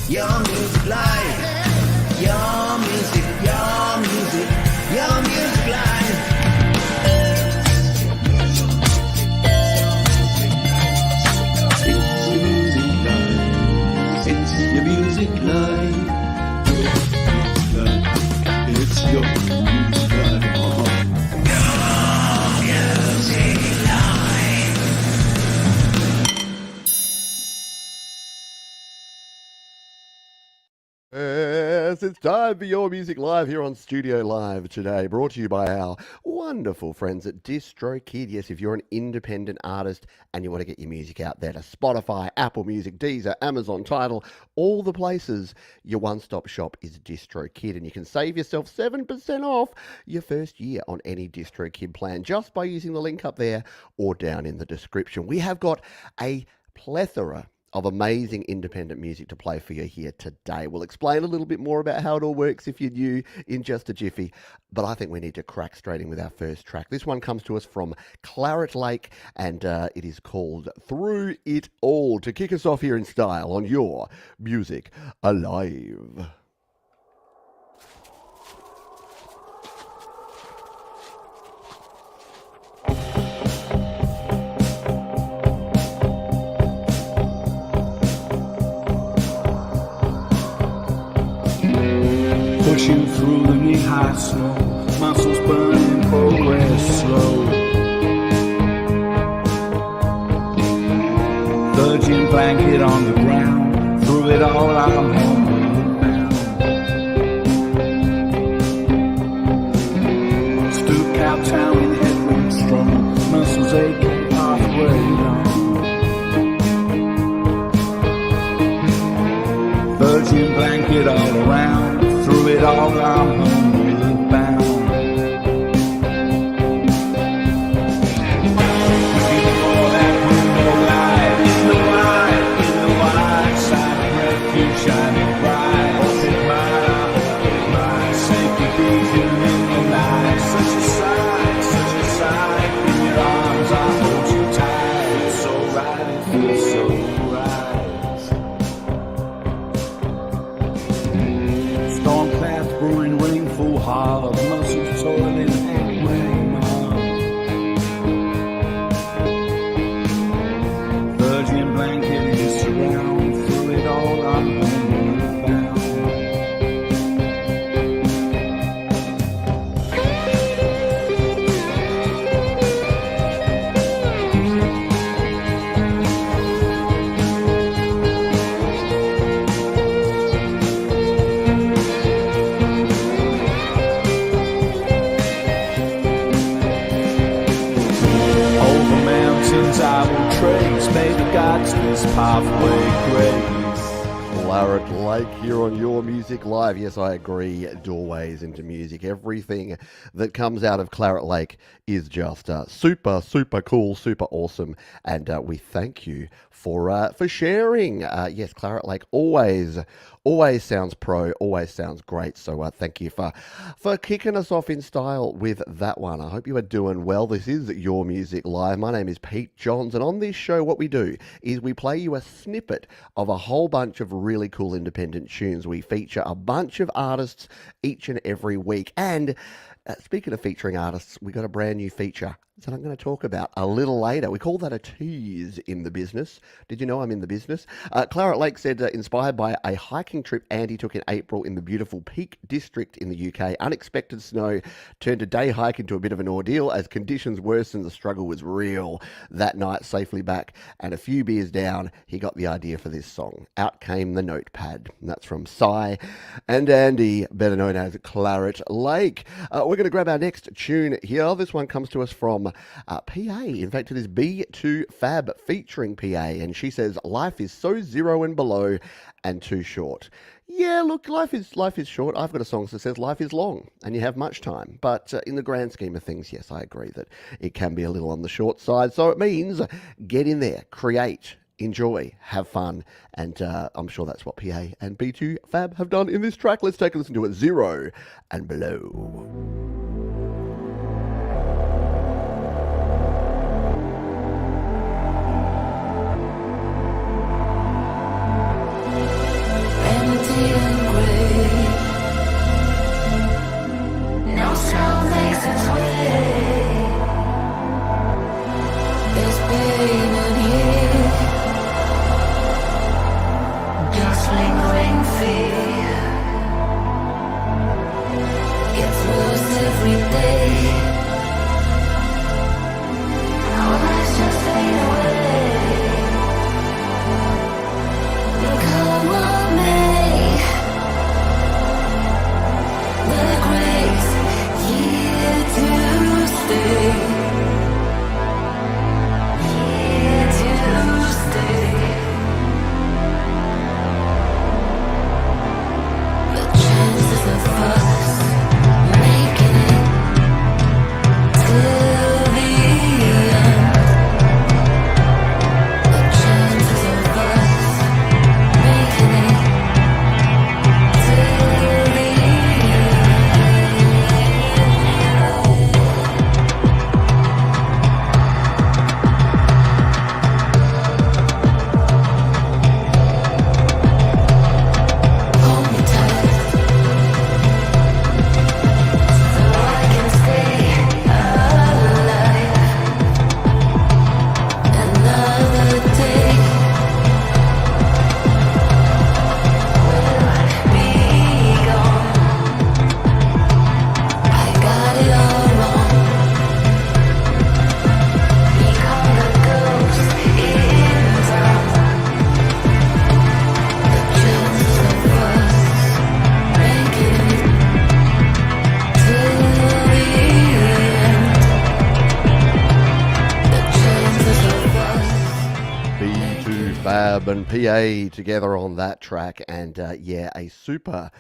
Your music live. Your music, your music, your music live. It's your music live. It's your music live. Yes, it's time for Your Music Live here on Studio Live today, brought to you by our wonderful friends at DistroKid. Yes, if you're an independent artist and you want to get your music out there to Spotify, Apple Music, Deezer, Amazon, Tidal, all the places, your one-stop shop is DistroKid, and you can save yourself 7% off your first year on any DistroKid plan just by using the link up there or down in the description. We have got a plethora of amazing independent music to play for you here today. We'll explain a little bit more about how it all works if you're new in just a jiffy, but I think we need to crack straight in with our first track. This one comes to us from Claret Lake, and it is called Through It All, to kick us off here in style on Your Music Alive. Pushing through the knee-high snow, muscles burning, progress slow. Virgin blanket on the ground, through it all I'm homeward bound. Stoop cowtown in headwind strong, muscles aching halfway down. Virgin blanket all around. Through it all, I'm homeward bound. Before that window light, in the wide side of refuge shining bright. Hold it right, safety beacon in the night. Such a sight, in your arms I hold you tight. It's so right, it feels so right. Storm clouds brewing, rainfall hard, muscles toiling halfway miles. Virgin blanket is surround, through it all I'm homeward bound. I will trace, may the gods this pathway grace. Claret Lake here on Your Music Live. Yes, I agree. Doorways into music. Everything that comes out of Claret Lake is just super, super cool, super awesome. And we thank you for sharing. Yes, Claret Lake always sounds pro, always sounds great. So thank you for kicking us off in style with that one. I hope you are doing well. This is Your Music Live. My name is Pete Johns, and on this show what we do is we play you a snippet of a whole bunch of really cool independent tunes. We feature a bunch of artists each and every week. And speaking of featuring artists, we got a brand new feature that I'm going to talk about a little later. We call that a tease in the business. Did you know I'm in the business? Claret Lake said, inspired by a hiking trip Andy took in April in the beautiful Peak District in the UK, unexpected snow turned a day hike into a bit of an ordeal. As conditions worsened, the struggle was real. That night, safely back and a few beers down, he got the idea for this song. Out came the notepad. And that's from Cy and Andy, better known as Claret Lake. We're going to grab our next tune here. This one comes to us from PA. In fact, it is B2 Fab featuring PA, and she says, life is so zero and below and too short. Yeah, look, life is short. I've got a song that says life is long and you have much time. But in the grand scheme of things, yes, I agree that it can be a little on the short side. So it means get in there, create, enjoy, have fun. And I'm sure that's what PA and B2 Fab have done in this track. Let's take a listen to it. Zero and Below. When to Fab and PA together on that track, and yeah, a super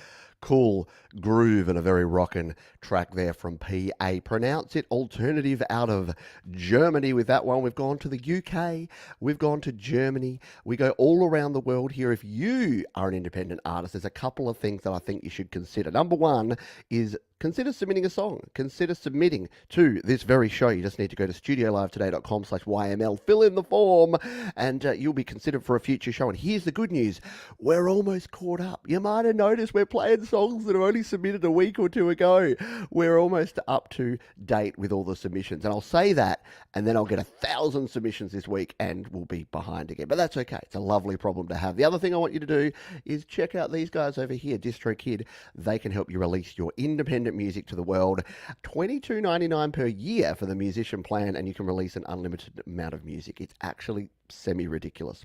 cool groove and a very rockin' track there from PA. Pronounce it alternative out of Germany with that one. We've gone to the UK, we've gone to Germany, we go all around the world here. If you are an independent artist, there's a couple of things that I think you should consider. Number one is consider submitting a song. Consider submitting to this very show. You just need to go to studiolive today.com/YML, fill in the form, and you'll be considered for a future show. And here's the good news. We're almost caught up. You might have noticed we're playing songs that have only submitted a week or two ago. We're almost up to date with all the submissions. And I'll say that, and then I'll get 1,000 submissions this week, and we'll be behind again. But that's okay. It's a lovely problem to have. The other thing I want you to do is check out these guys over here, DistroKid. They can help you release your independent music to the world. $22.99 per year for the musician plan, and you can release an unlimited amount of music. It's actually semi-ridiculous.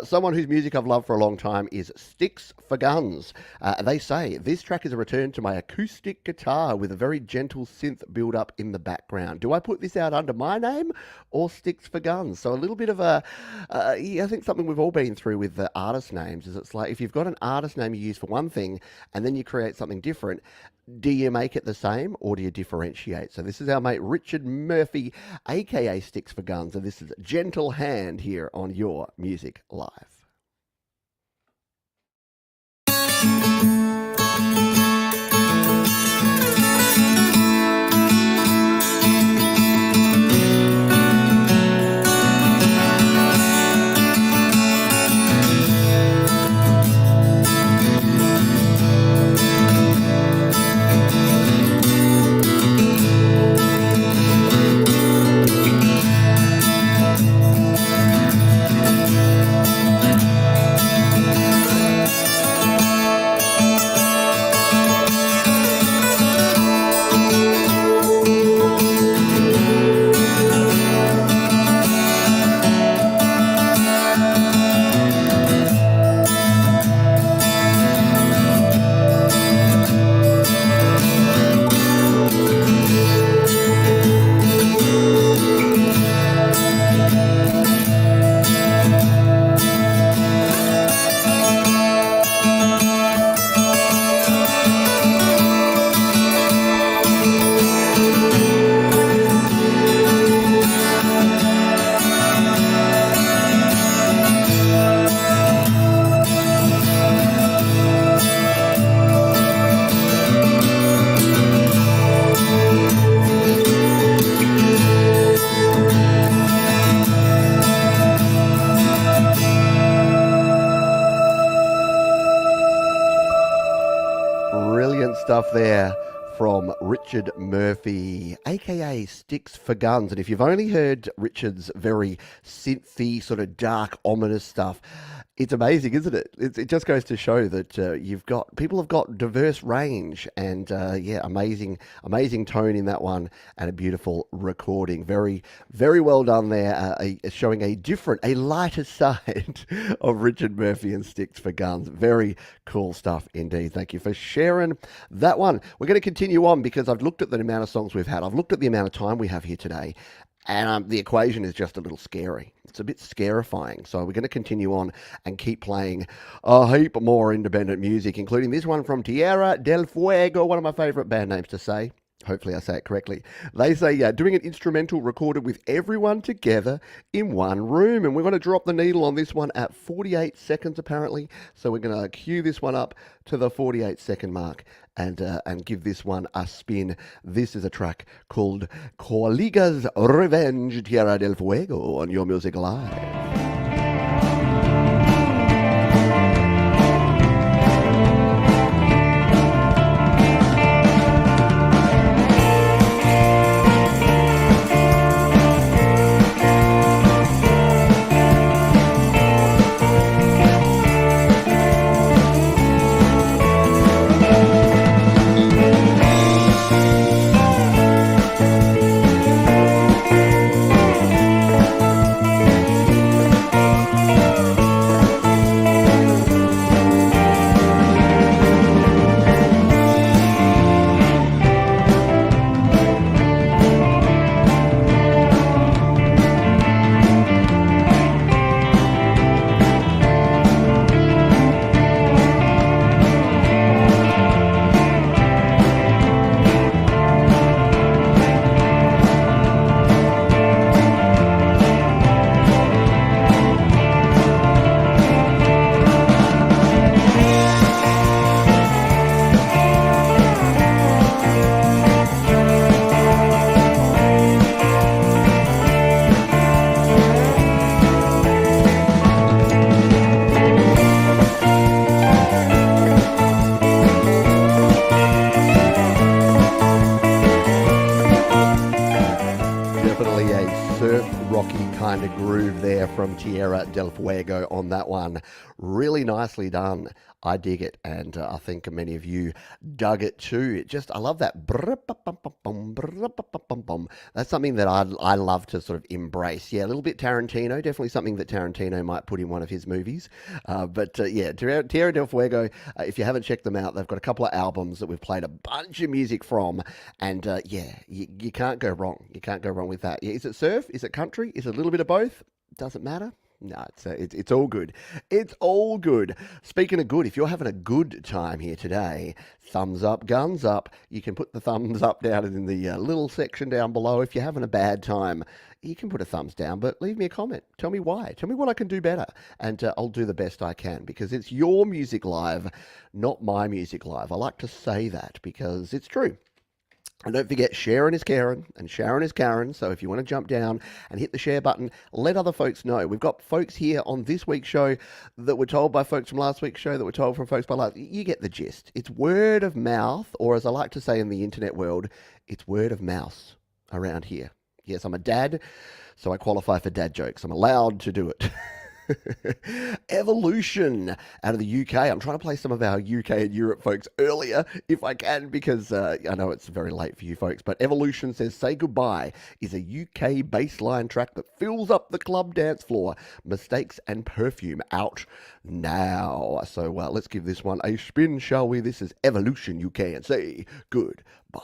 Someone whose music I've loved for a long time is Sticks for Guns. They say, this track is a return to my acoustic guitar with a very gentle synth build-up in the background. Do I put this out under my name or Sticks for Guns? So a little bit of a, I think something we've all been through with the artist names is it's like if you've got an artist name you use for one thing and then you create something different, do you make it the same or do you differentiate? So this is our mate Richard Murphy, aka Sticks for Guns, and this is Gentle Hand here on Your Music Live. Stuff there from Richard Murphy, aka Sticks for Guns. And if you've only heard Richard's very synthy, sort of dark, ominous stuff, it's amazing, isn't it? It just goes to show that people have got diverse range, and yeah, amazing tone in that one, and a beautiful recording. Very, very well done there, showing a lighter side of Richard Murphy and Sticks for Guns. Very cool stuff indeed. Thank you for sharing that one. We're going to continue on because I've looked at the amount of songs we've had. I've looked at the amount of time we have here today, and the equation is just a little scary. It's a bit scarifying. So we're going to continue on and keep playing a heap more independent music, including this one from Tierra del Fuego, one of my favorite band names to say. Hopefully I say it correctly. They say, doing an instrumental recorded with everyone together in one room. And we're going to drop the needle on this one at 48 seconds, apparently. So we're going to cue this one up to the 48-second mark and give this one a spin. This is a track called Coaliga's Revenge, Tierra del Fuego on Your Music Live. Tierra del Fuego on that one. Really nicely done. I dig it, and I think many of you dug it too. I love that. That's something that I love to sort of embrace. Yeah, a little bit Tarantino, definitely something that Tarantino might put in one of his movies. Yeah, Tierra del Fuego, if you haven't checked them out, they've got a couple of albums that we've played a bunch of music from, and yeah, you can't go wrong. You can't go wrong with that. Yeah, is it surf? Is it country? Is it a little bit of both? Doesn't matter. No, it's all good. It's all good. Speaking of good, if you're having a good time here today, thumbs up, guns up. You can put the thumbs up down in the little section down below. If you're having a bad time, you can put a thumbs down, but leave me a comment. Tell me why. Tell me what I can do better, and I'll do the best I can, because it's your music live, not my music live. I like to say that because it's true. And don't forget, sharing is caring, and Sharon is Karen. So if you want to jump down and hit the share button, let other folks know. We've got folks here on this week's show that were told by folks from last week's show, that were told from folks by last. You get the gist. It's word of mouth, or as I like to say in the internet world, it's word of mouse around here. Yes, I'm a dad, so I qualify for dad jokes. I'm allowed to do it. Evolution out of the UK. I'm trying to play some of our UK and Europe folks earlier if I can, because I know it's very late for you folks, but Evolution says Say Goodbye is a UK bassline track that fills up the club dance floor. Mistakes and Perfume out now. So let's give this one a spin, shall we? This is Evolution UK, and say goodbye.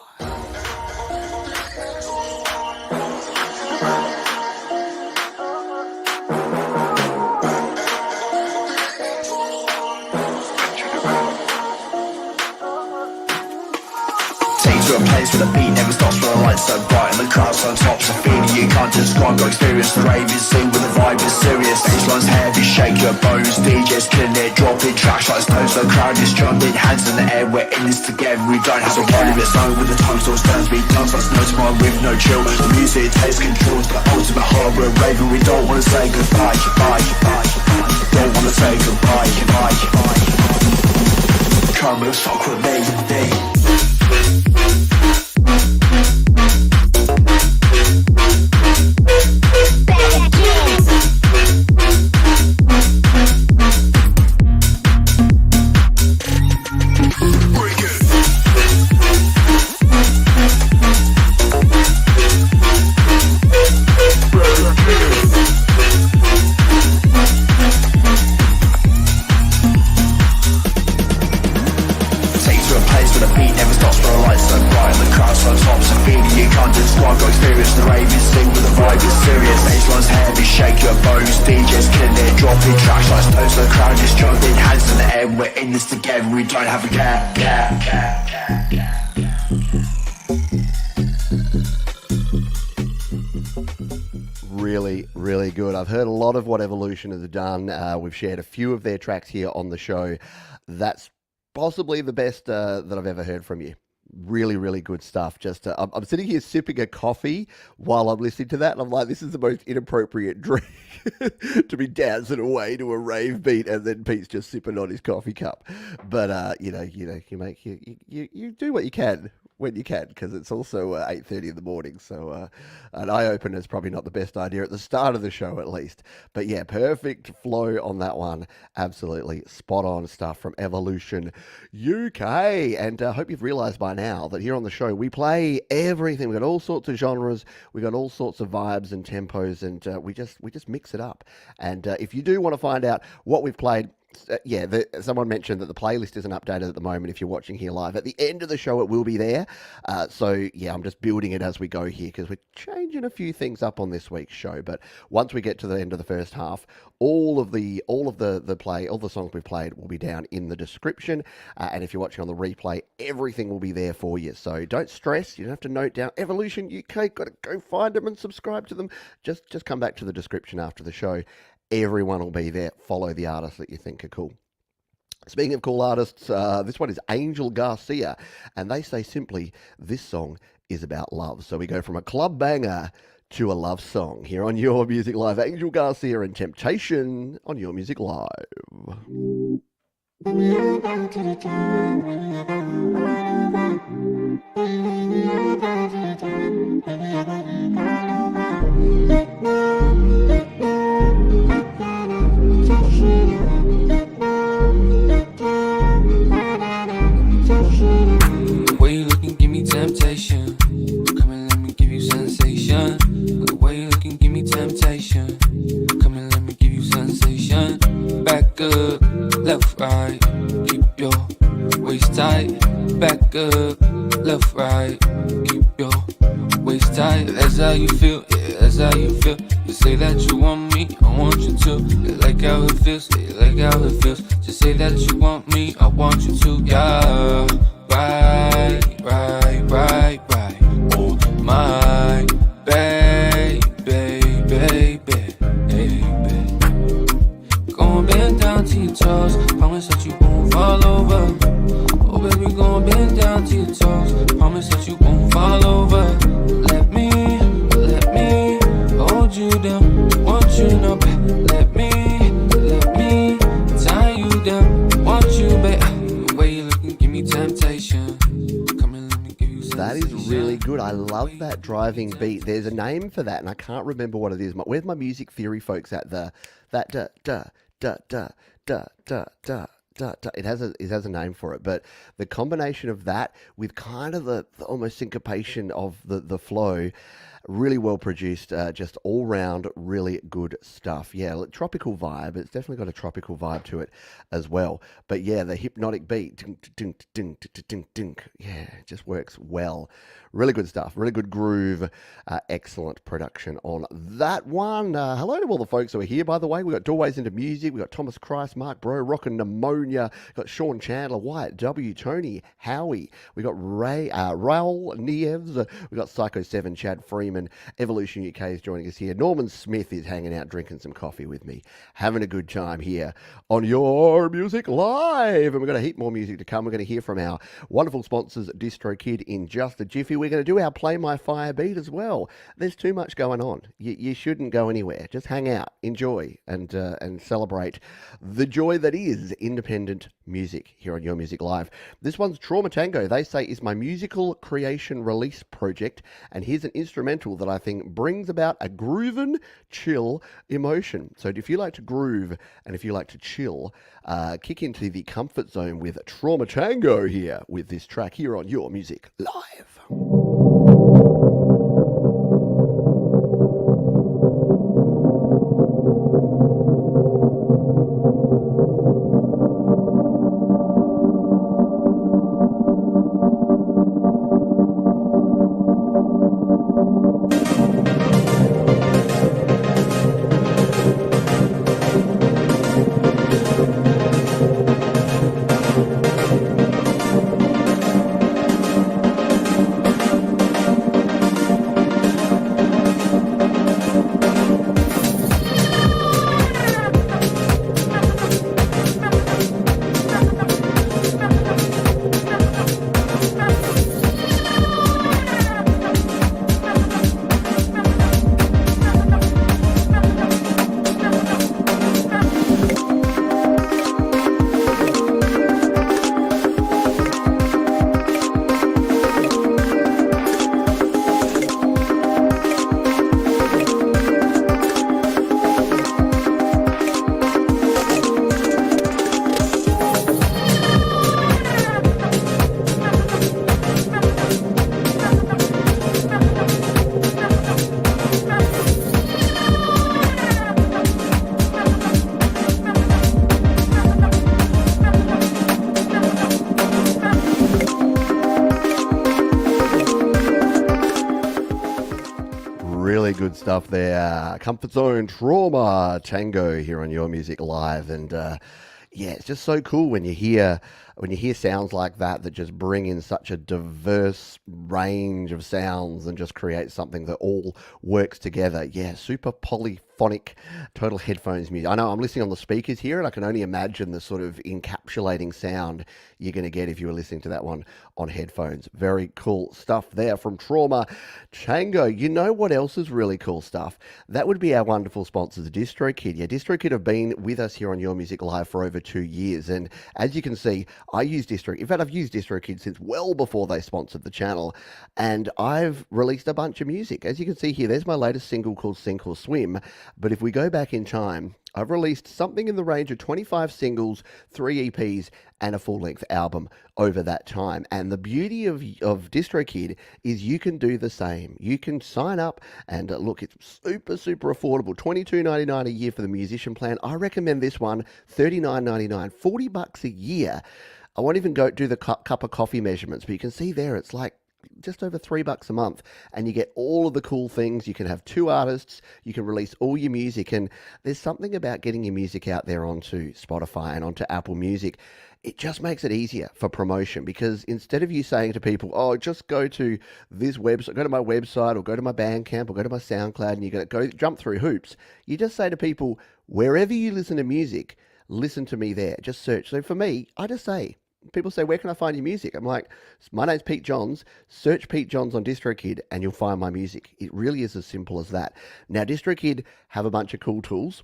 To a place where the beat never stops, where the lights so bright and the crowd's on top. It's a feeling you can't describe, go experience. The rave is sing with the vibe is serious. Bassline's heavy, shake your bones. DJ's killing it, dropping tracks like stones. The crowd is jumping, hands in the air. We're in this together, we don't have to care. It's on with the time still stands, beat dance like no tomorrow with no chill. The music takes control, it's the ultimate horror. We're raving, we don't wanna say goodbye, goodbye, goodbye. Don't wanna say goodbye, goodbye, goodbye. Come and fuck with me, we don't have a care. Really good. I've heard a lot of what Evolution has done. We've shared a few of their tracks here on the show. That's possibly the best that I've ever heard from you. Really good stuff. I'm sitting here sipping a coffee while I'm listening to that, and I'm like, this is the most inappropriate drink to be dancing away to a rave beat, and then Pete's just sipping on his coffee cup. But you do what you can when you can, because it's also 8:30 in the morning, so an eye opener is probably not the best idea at the start of the show, at least. But yeah, perfect flow on that one. Absolutely spot on stuff from Evolution UK. And I hope you've realized by now that here on the show we play everything. We've got all sorts of genres, we've got all sorts of vibes and tempos, and we just mix it up. And if you do want to find out what we've played, someone mentioned that the playlist isn't updated at the moment if you're watching here live. At the end of the show, it will be there. I'm just building it as we go here, because we're changing a few things up on this week's show. But once we get to the end of the first half, all of the songs we've played will be down in the description. And if you're watching on the replay, everything will be there for you. So don't stress. You don't have to note down Evolution UK. Got to go find them and subscribe to them. Just come back to the description after the show. Everyone will be there. Follow the artists that you think are cool. Speaking of cool artists, this one is Angel Garcia, and they say simply, this song is about love. So we go from a club banger to a love song here on Your Music Live. Angel Garcia and Temptation on Your Music Live. left, right. Keep your waist tight, back up, left, right. Keep your waist tight. That's how you feel, yeah, that's how you feel. You say that you want me, I want you to. You like how it feels, yeah, you like how it feels. Just say that you want me, I want you to, yeah. Right, right, right, right. Oh my baby, baby, baby. Gon' bend down to your toes, promise that you won't fall over. Oh baby, gon' bend down to your toes, promise that you won't fall over. Let me hold you down, want you know, babe. Let me tie you down, want you, babe. The way you looking, give me temptation. Come and let me give you That is sensation. really good. I love that driving beat. There's a name for that, and I can't remember what it is. Where's my music theory folks at? That da da da da da da da da. It has a name for it, but the combination of that with kind of the almost syncopation of the flow, really well produced, just all round really good stuff. Yeah, tropical vibe. It's definitely got a tropical vibe to it as well. But yeah, the hypnotic beat, dink, dink, dink, dink, dink, dink. Yeah, it just works well. Really good stuff. Really good groove. Excellent production on that one. Hello to all the folks who are here, by the way. We got Doorways into Music. We got Thomas Christ, Mark Bro, Rockin' Pneumonia. Got Sean Chandler, Wyatt W, Tony, Howie. We got Raul Nieves. We got Psycho 7, Chad Freeman. Evolution UK is joining us here. Norman Smith is hanging out, drinking some coffee with me, having a good time here on Your Music Live. And we've got a heap more music to come. We're going to hear from our wonderful sponsors, DistroKid, in just a jiffy. We're going to do our Play My Fire beat as well. There's too much going on. You shouldn't go anywhere. Just hang out, enjoy, and celebrate the joy that is independent music here on Your Music Live. This one's Trauma Tango. They say is my musical creation release project, and here's an instrumental that I think brings about a groovin', chill emotion. So if you like to groove and if you like to chill, kick into the comfort zone with Trauma Tango here with this track here on Your Music Live. Good stuff there. Comfort Zone, Trauma Tango here on Your Music Live. And yeah, it's just so cool when you hear sounds like that just bring in such a diverse range of sounds and just create something that all works together. Yeah, super polyphonic, total headphones music. I know I'm listening on the speakers here and I can only imagine the sort of encapsulating sound you're going to get if you were listening to that one on headphones. Very cool stuff there from Trauma Tango. You know what else is really cool stuff? That would be our wonderful sponsors, DistroKid. Yeah, DistroKid have been with us here on Your Music Live for over 2 years. And as you can see, I use DistroKid. In fact, I've used DistroKid since well before they sponsored the channel. And I've released a bunch of music. As you can see here, there's my latest single called Sink or Swim. But if we go back in time, I've released something in the range of 25 singles, 3 EPs, and a full-length album over that time. And the beauty of DistroKid is you can do the same. You can sign up and look, it's super, super affordable. $22.99 a year for the musician plan. I recommend this one, $39.99, $40 a year. I won't even go do the cup of coffee measurements, but you can see there it's like just over $3 a month, and you get all of the cool things. You can have 2 artists, you can release all your music, and there's something about getting your music out there onto Spotify and onto Apple Music. It just makes it easier for promotion, because instead of you saying to people, oh, just go to this website, go to my website, or go to my Bandcamp, or go to my SoundCloud, and you're going to go jump through hoops, you just say to people, wherever you listen to music, listen to me there. Just search. So for me, I just say, people say, where can I find your music? I'm like, my name's Pete Johns. Search Pete Johns on DistroKid and you'll find my music. It really is as simple as that. Now, DistroKid have a bunch of cool tools.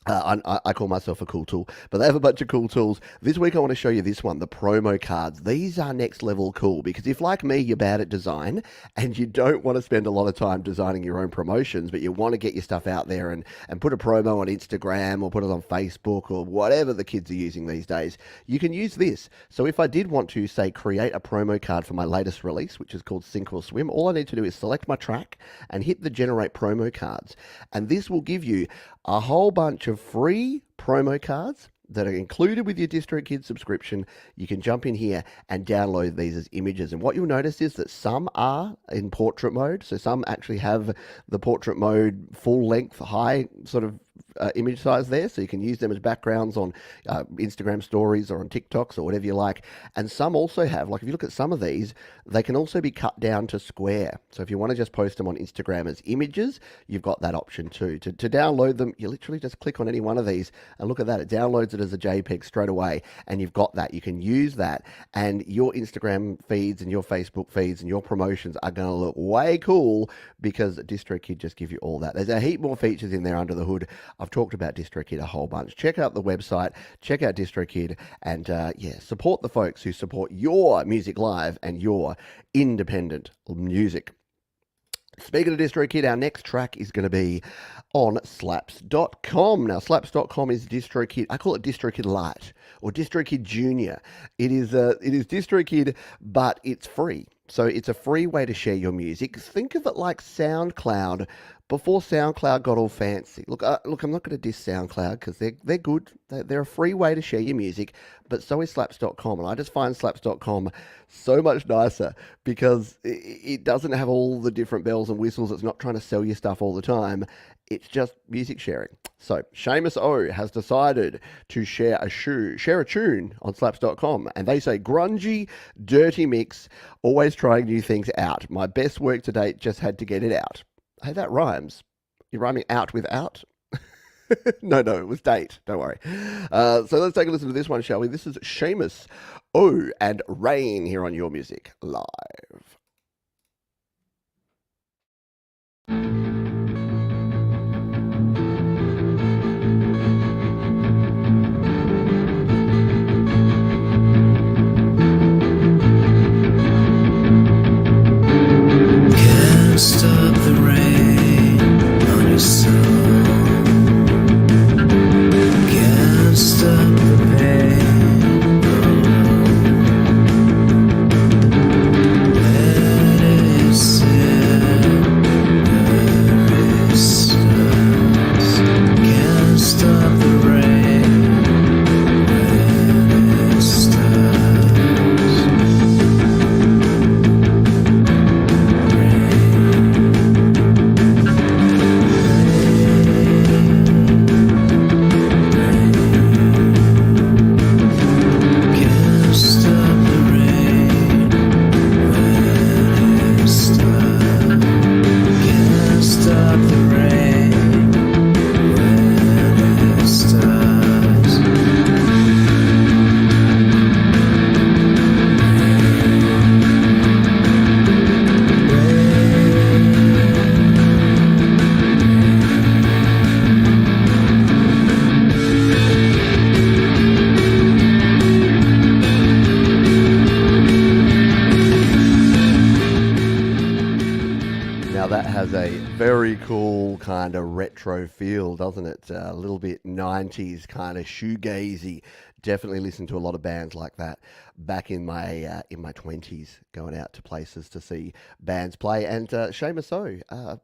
I call myself a cool tool, but they have a bunch of cool tools. This week I want to show you this one, the promo cards. These are next level cool, because if, like me, you're bad at design and you don't want to spend a lot of time designing your own promotions, but you want to get your stuff out there and put a promo on Instagram or put it on Facebook or whatever the kids are using these days, you can use this. So if I did want to, say, create a promo card for my latest release, which is called Sink or Swim, all I need to do is select my track and hit the generate promo cards. And this will give you a whole bunch of free promo cards that are included with your DistroKid subscription. You can jump in here and download these as images. And what you'll notice is that some are in portrait mode. So some actually have the portrait mode full length, high sort of image size there. So you can use them as backgrounds on Instagram stories or on TikToks or whatever you like. And some also have, like if you look at some of these, they can also be cut down to square. So if you want to just post them on Instagram as images, you've got that option too. To download them, you literally just click on any one of these and look at that. It downloads it as a JPEG straight away, and you've got that. You can use that, and your Instagram feeds and your Facebook feeds and your promotions are going to look way cool because DistroKid just give you all that. There's a heap more features in there under the hood. I've talked about DistroKid a whole bunch. Check out the website, check out DistroKid, and yeah, support the folks who support your music live and your independent music. Speaking of DistroKid, our next track is going to be on slaps.com. Now, slaps.com is DistroKid. I call it DistroKid Lite or DistroKid Junior. It is DistroKid, but it's free. So it's a free way to share your music. Think of it like SoundCloud before SoundCloud got all fancy. Look, I'm not going to diss SoundCloud because they're good. They're a free way to share your music, but so is slaps.com. And I just find slaps.com so much nicer because it doesn't have all the different bells and whistles. It's not trying to sell you stuff all the time. It's just music sharing. So Sheamus O has decided to share a tune on slaps.com, and they say, grungy, dirty mix, always trying new things out. My best work to date, just had to get it out. Hey, that rhymes. You're rhyming out with out? No, it was date. Don't worry. So let's take a listen to this one, shall we? This is Sheamus O and Rain here on Your Music Live. Stop the rain on your soul. Can't stop the pain. Let it sit. very cool kind of retro feel, doesn't it? A little bit 90s kind of shoegazy. Definitely listened to a lot of bands like that back in my 20s, going out to places to see bands play. And Sheamus O,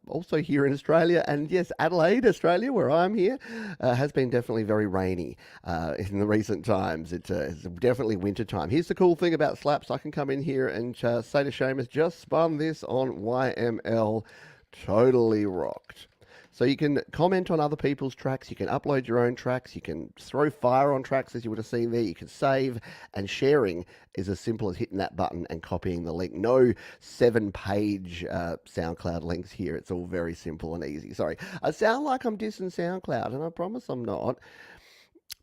also here in Australia, and yes, Adelaide, Australia, where I'm here, has been definitely very rainy in the recent times. It's definitely winter time. Here's the cool thing about slaps. I can come in here and say to Sheamus, just spun this on YML, totally rocked. So you can comment on other people's tracks, you can upload your own tracks, you can throw fire on tracks as you would have seen there, you can save, and sharing is as simple as hitting that button and copying the link. No 7-page SoundCloud links here, it's all very simple and easy. Sorry, I sound like I'm dissing SoundCloud, and I promise I'm not.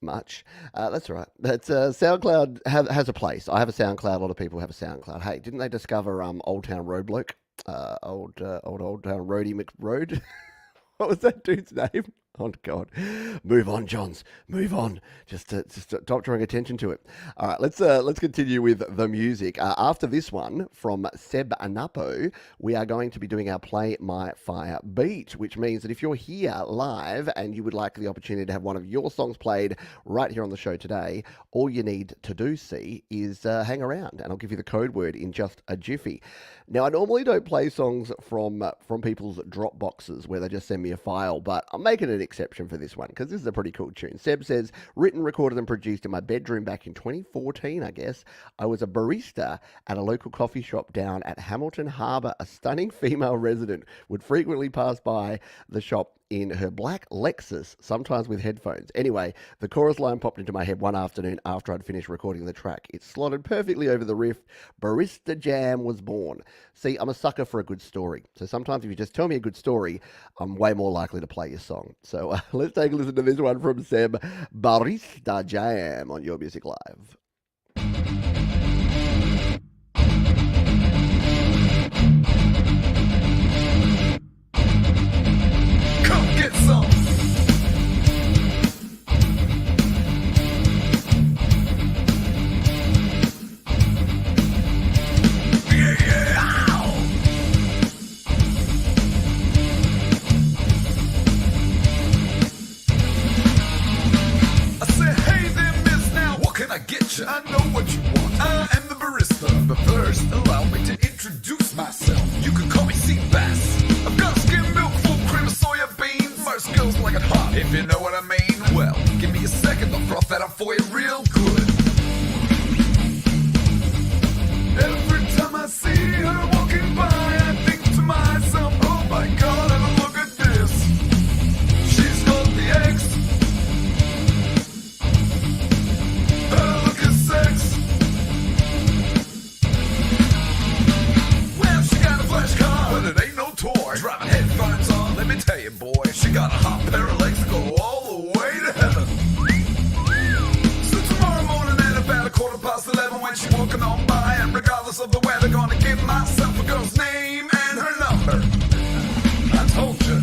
Much. That's all right. That's SoundCloud has a place. I have a SoundCloud, a lot of people have a SoundCloud. Hey, didn't they discover Old Town Road Bloke? Old Town Roadie McRoad? What was that dude's name? Oh, God. Move on, Johns. Move on. Just stop drawing attention to it. All right, let's continue with the music. After this one from Seb Anapo, we are going to be doing our Play My Fire beat, which means that if you're here live and you would like the opportunity to have one of your songs played right here on the show today, all you need to do, is hang around, and I'll give you the code word in just a jiffy. Now, I normally don't play songs from people's Dropboxes where they just send me a file, but I'm making an exception for this one because this is a pretty cool tune. Seb says, written, recorded and produced in my bedroom back in 2014, I guess. I was a barista at a local coffee shop down at Hamilton Harbour. A stunning female resident would frequently pass by the shop in her black Lexus, sometimes with headphones. Anyway, the chorus line popped into my head one afternoon after I'd finished recording the track. It slotted perfectly over the riff. Barista Jam was born. See, I'm a sucker for a good story. So sometimes if you just tell me a good story, I'm way more likely to play your song. So let's take a listen to this one from Seb, Barista Jam on Your Music Live. Get some. I said, hey there, miss, now what can I get you? I know what you want. I am the barista. But first, allow me to introduce myself. You can call me Sea Bass. I've got skim milk full cream of soya beans. Most girls like it hot, if you know what I mean. Well, give me a second, I'll froth that up for you real good. Every time I see her walking by, I think to myself, oh my God, have a look at this. She's got the eggs. Her look is sex. Well, she got a flash car, but it ain't no toy. Driving headphones on, let me tell you, boy, she got a hot pair of legs to go all the way to heaven. So tomorrow morning at about 11:15 when she's walking on by, and regardless of the weather, gonna give myself a girl's name and her number. I told you.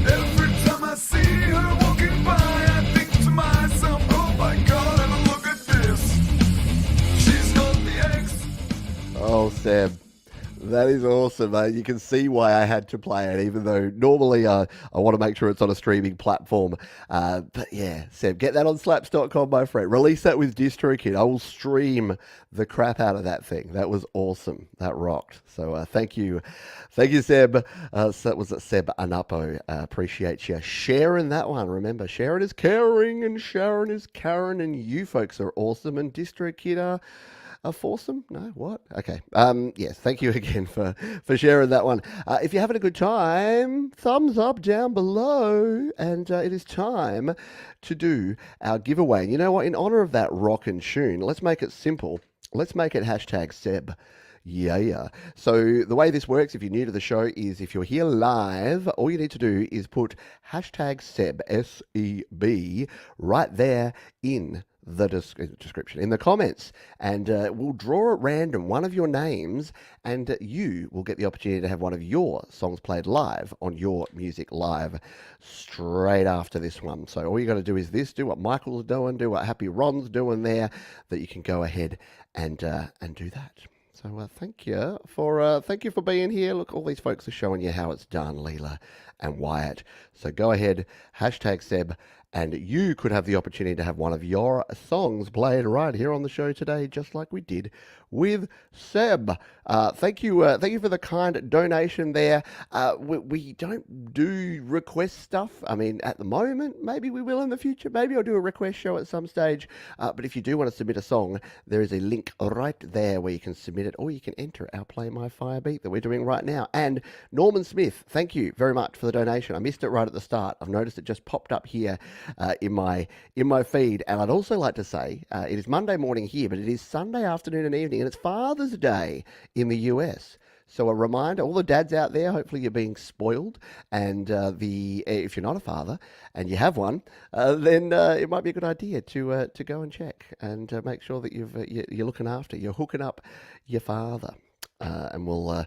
Every time I see her walking by, I think to myself, oh my God, have a look at this. She's got the eggs. Oh, Seb. That is awesome, mate. You can see why I had to play it, even though normally I want to make sure it's on a streaming platform. But yeah, Seb, get that on slaps.com, my friend. Release that with DistroKid. I will stream the crap out of that thing. That was awesome. That rocked. So thank you. Thank you, Seb. So that was Seb Anapo. Appreciate you sharing that one. Remember, Sharon is caring and Sharon is Karen, and you folks are awesome, and DistroKid a foursome? No, what? Okay. Yes, thank you again for sharing that one. If you're having a good time, thumbs up down below. And it is time to do our giveaway. And you know what? In honor of that rock and tune, let's make it simple. Let's make it hashtag Seb. Yeah. So the way this works, if you're new to the show, is if you're here live, all you need to do is put hashtag Seb, S-E-B, right there in the description, in the comments, and we'll draw at random one of your names, and you will get the opportunity to have one of your songs played live on Your Music Live straight after this one. So all you got to do is do what Michael's doing, do what Happy Ron's doing there, that you can go ahead and do that. So thank you for being here. Look, all these folks are showing you how it's done, Leela and Wyatt. So go ahead, hashtag Seb, and you could have the opportunity to have one of your songs played right here on the show today, just like we did with Seb. Thank you for the kind donation there. We don't do request stuff. I mean, at the moment, maybe we will in the future. Maybe I'll do a request show at some stage. But if you do want to submit a song, there is a link right there where you can submit it, or you can enter our Play My Fire beat that we're doing right now. And Norman Smith, thank you very much for the donation. I missed it right at the start. I've noticed it just popped up here in my feed. And I'd also like to say it is Monday morning here, but it is Sunday afternoon and evening, and it's Father's Day in the US. So a reminder, all the dads out there, hopefully you're being spoiled, and if you're not a father and you have one, then it might be a good idea to go and check and make sure that you're looking after, you're hooking up your father, and we'll.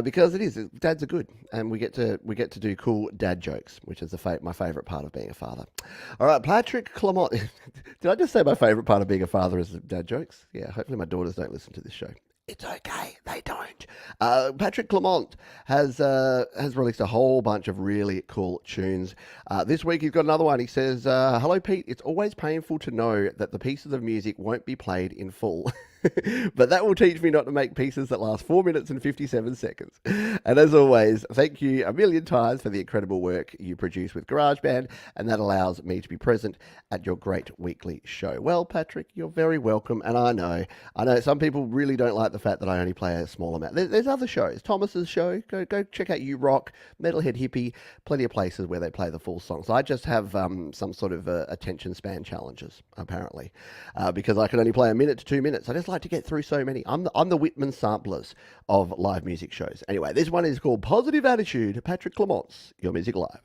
Because dads are good, and we get to do cool dad jokes, which is my favourite part of being a father. All right, Patrick Clement. Did I just say my favourite part of being a father is dad jokes? Yeah, hopefully my daughters don't listen to this show. It's okay, they don't. Patrick Clement has released a whole bunch of really cool tunes. This week he's got another one. He says, "Hello Pete, it's always painful to know that the pieces of music won't be played in full. But that will teach me not to make pieces that last 4 minutes and 57 seconds. And as always, thank you a million times for the incredible work you produce with GarageBand, and that allows me to be present at your great weekly show." Well, Patrick, you're very welcome, and I know some people really don't like the fact that I only play a small amount. There's other shows. Thomas's show, go check out You Rock, Metalhead Hippie, plenty of places where they play the full songs. I just have some sort of attention span challenges, apparently, because I can only play a minute to 2 minutes. I just like to get through so many. I'm the Whitman samplers of live music shows. Anyway, this one is called Positive Attitude. Patrick Clements, Your Music Live.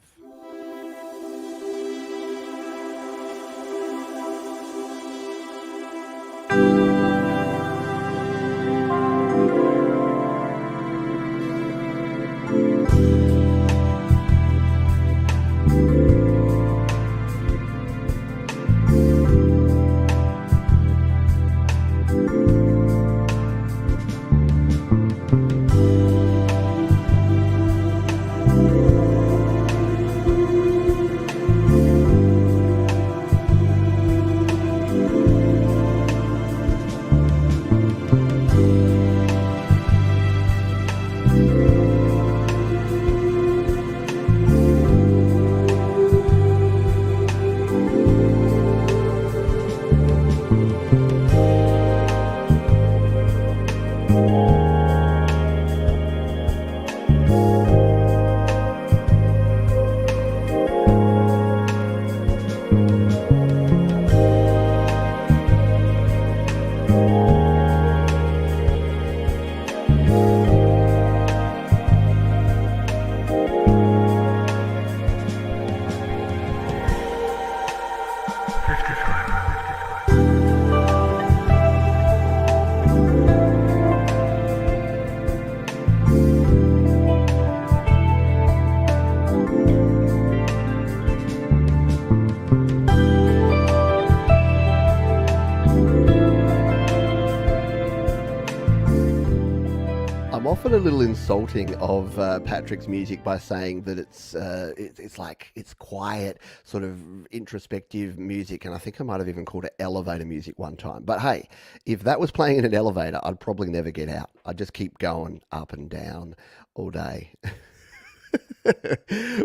Often a little insulting of Patrick's music by saying that it's quiet, sort of introspective music, and I think I might have even called it elevator music one time. But hey, if that was playing in an elevator, I'd probably never get out. I'd just keep going up and down all day.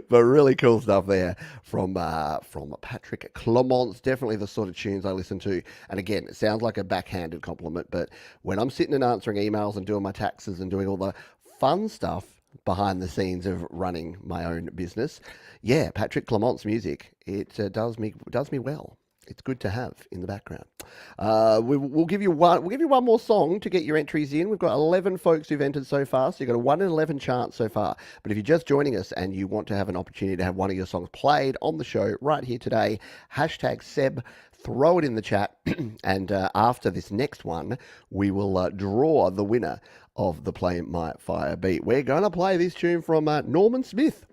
But really cool stuff there from Patrick Clements. Definitely the sort of tunes I listen to. And again, it sounds like a backhanded compliment, but when I'm sitting and answering emails and doing my taxes and doing all the fun stuff behind the scenes of running my own business, yeah, Patrick Clements' music, it does me well. It's good to have in the background. We'll give you one more song to get your entries in. We've got 11 folks who've entered so far, so you've got a 1 in 11 chance so far. But if you're just joining us and you want to have an opportunity to have one of your songs played on the show right here today, hashtag Seb, throw it in the chat, and after this next one, we will draw the winner of the Play My Fire beat. We're going to play this tune from Norman Smith.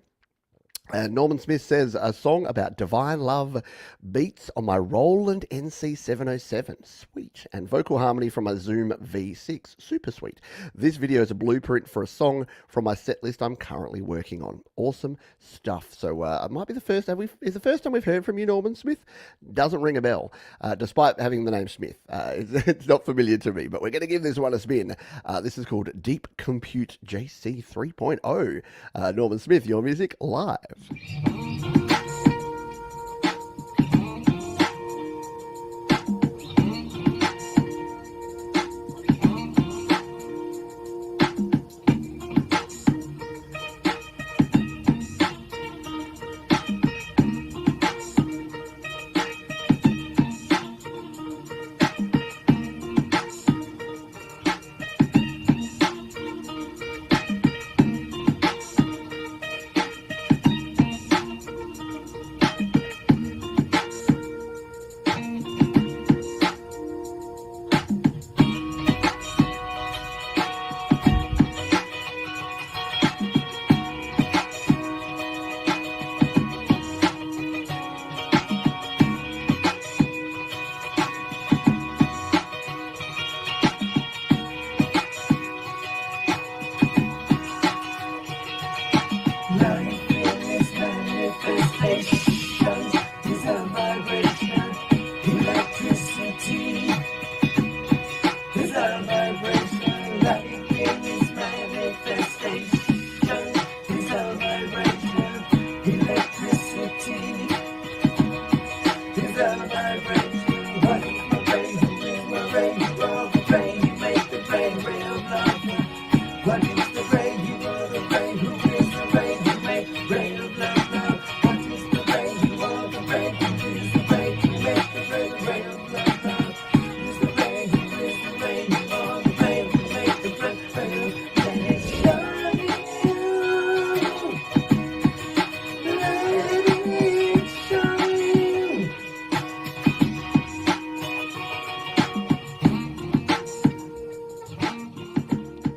Norman Smith says a song about divine love beats on my Roland NC 707. Sweet. And vocal harmony from my Zoom V6. Super sweet. This video is a blueprint for a song from my set list I'm currently working on. Awesome stuff. So it might be the first time we've heard from you, Norman Smith. Doesn't ring a bell, despite having the name Smith. It's not familiar to me, but we're going to give this one a spin. This is called Deep Compute JC 3.0. Norman Smith, your music live.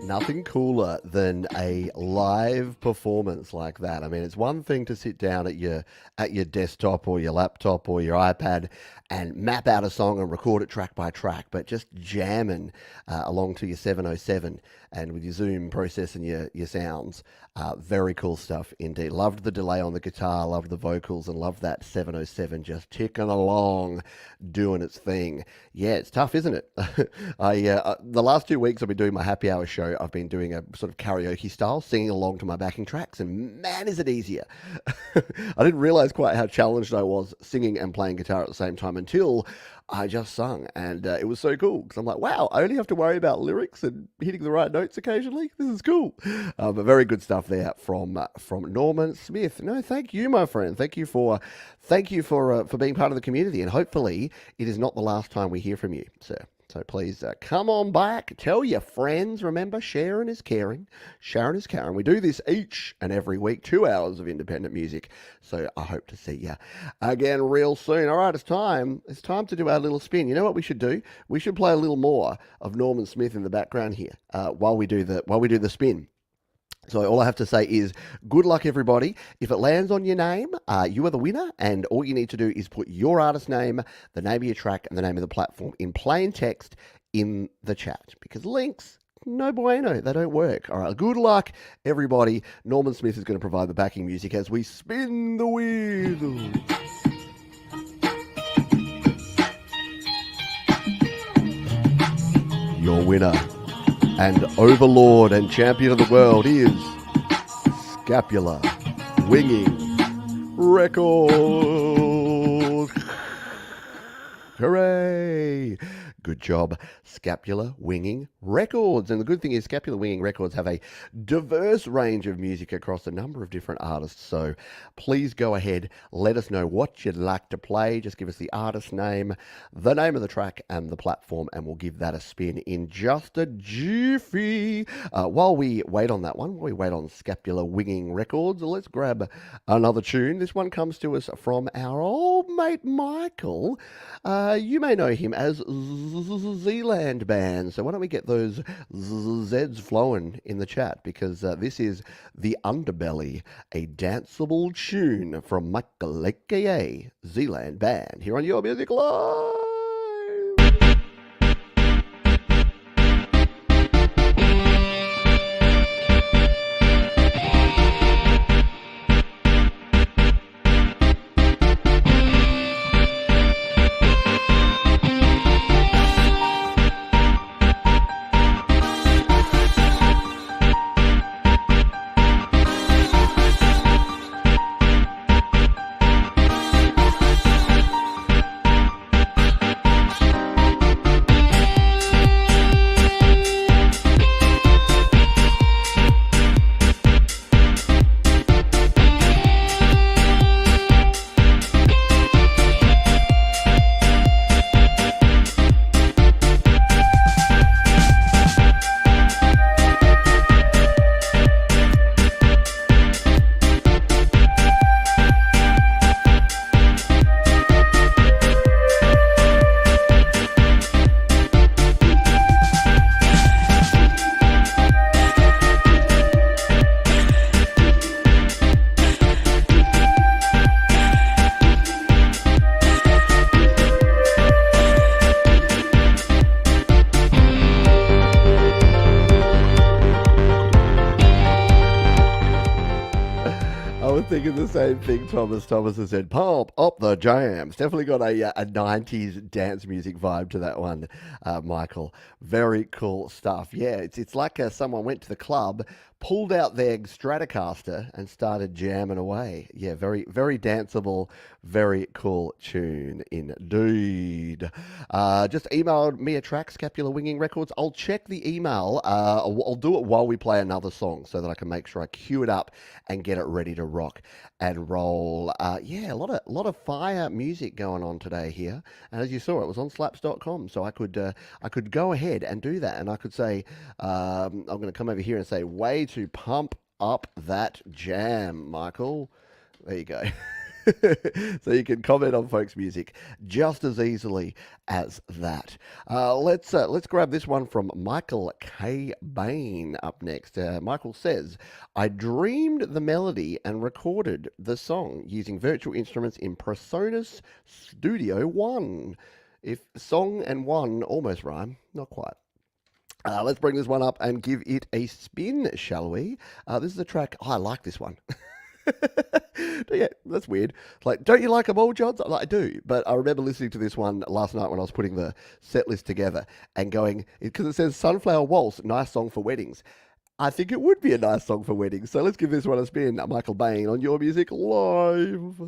Nothing cooler than a live performance like that. I mean, it's one thing to sit down at your desktop or your laptop or your iPad and map out a song and record it track by track, but just jamming along to your 707 and with your Zoom processing your sounds. Very cool stuff indeed. Loved the delay on the guitar, loved the vocals, and loved that 707 just ticking along, doing its thing. Yeah, it's tough, isn't it? The last 2 weeks I've been doing my happy hour show. I've been doing a sort of karaoke style, singing along to my backing tracks, and man, is it easier. I didn't realize quite how challenged I was singing and playing guitar at the same time until I just sung, and it was so cool because I'm like, wow, I only have to worry about lyrics and hitting the right notes occasionally. This is cool. But very good stuff there from Norman Smith. No, thank you, my friend. Thank you for being part of the community, and hopefully it is not the last time we hear from you, sir. So please come on back. Tell your friends. Remember, sharing is caring. Sharon is Karen. We do this each and every week, 2 hours of independent music. So I hope to see you again real soon. All right, it's time. It's time to do our little spin. You know what we should do? We should play a little more of Norman Smith in the background here while we do the spin. So all I have to say is good luck, everybody. If it lands on your name, you are the winner, and all you need to do is put your artist name, the name of your track, and the name of the platform in plain text in the chat, because links, no bueno, they don't work. All right, good luck, everybody. Norman Smith is going to provide the backing music as we spin the wheel. Your winner and overlord and champion of the world is Scapula Winging Records. Hooray! Good job, Scapula Winging Records. And the good thing is Scapula Winging Records have a diverse range of music across a number of different artists. So please go ahead, let us know what you'd like to play. Just give us the artist name, the name of the track, and the platform, and we'll give that a spin in just a jiffy. While we wait on that one, while we wait on Scapula Winging Records, let's grab another tune. This one comes to us from our old mate Michael. You may know him as Zland Band. So why don't we get those Zs flowing in the chat, because this is The Underbelly, a danceable tune from Michael aka Zland Band here on Your Music Live. Thinking the same thing, Thomas. Thomas has said, pump up the jams. Definitely got a 90s dance music vibe to that one, Michael. Very cool stuff. Yeah, it's like someone went to the club, pulled out their Stratocaster and started jamming away. Yeah, very, very danceable, very cool tune indeed. Just emailed me a track, Scapular Winging Records. I'll check the email. I'll do it while we play another song so that I can make sure I queue it up and get it ready to rock and roll. Yeah, a lot of fire music going on today here. And as you saw, it was on slaps.com, so I could go ahead and do that. And I could say, I'm going to come over here and say, way to pump up that jam, Michael. There you go. So you can comment on folks' music just as easily as that. Let's grab this one from Michael K. Bain up next. Michael says, I dreamed the melody and recorded the song using virtual instruments in PreSonus Studio One. If song and one almost rhyme, not quite. Let's bring this one up and give it a spin, shall we? This is a track. Oh, I like this one. Yeah, that's weird. Like, don't you like them all, Johns? I do, but I remember listening to this one last night when I was putting the set list together and going, because it says Sunflower Waltz, nice song for weddings. I think it would be a nice song for weddings. So let's give this one a spin. Michael Bain on Your Music Live.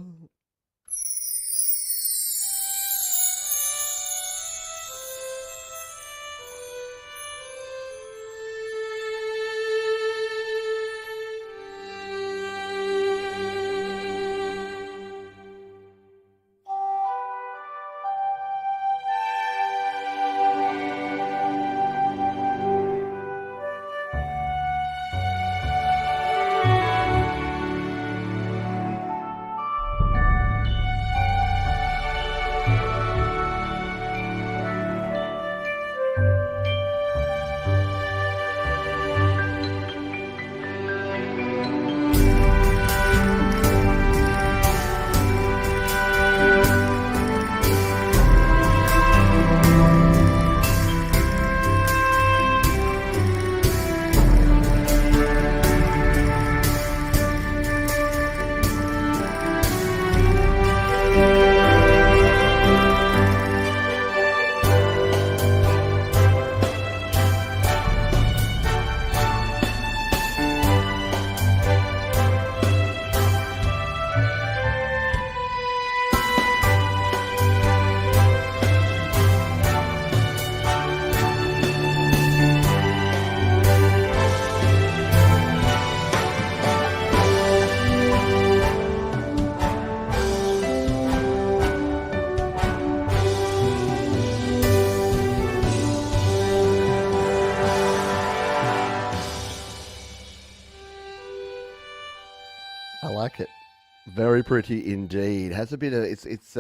Very pretty indeed. Has a bit of it's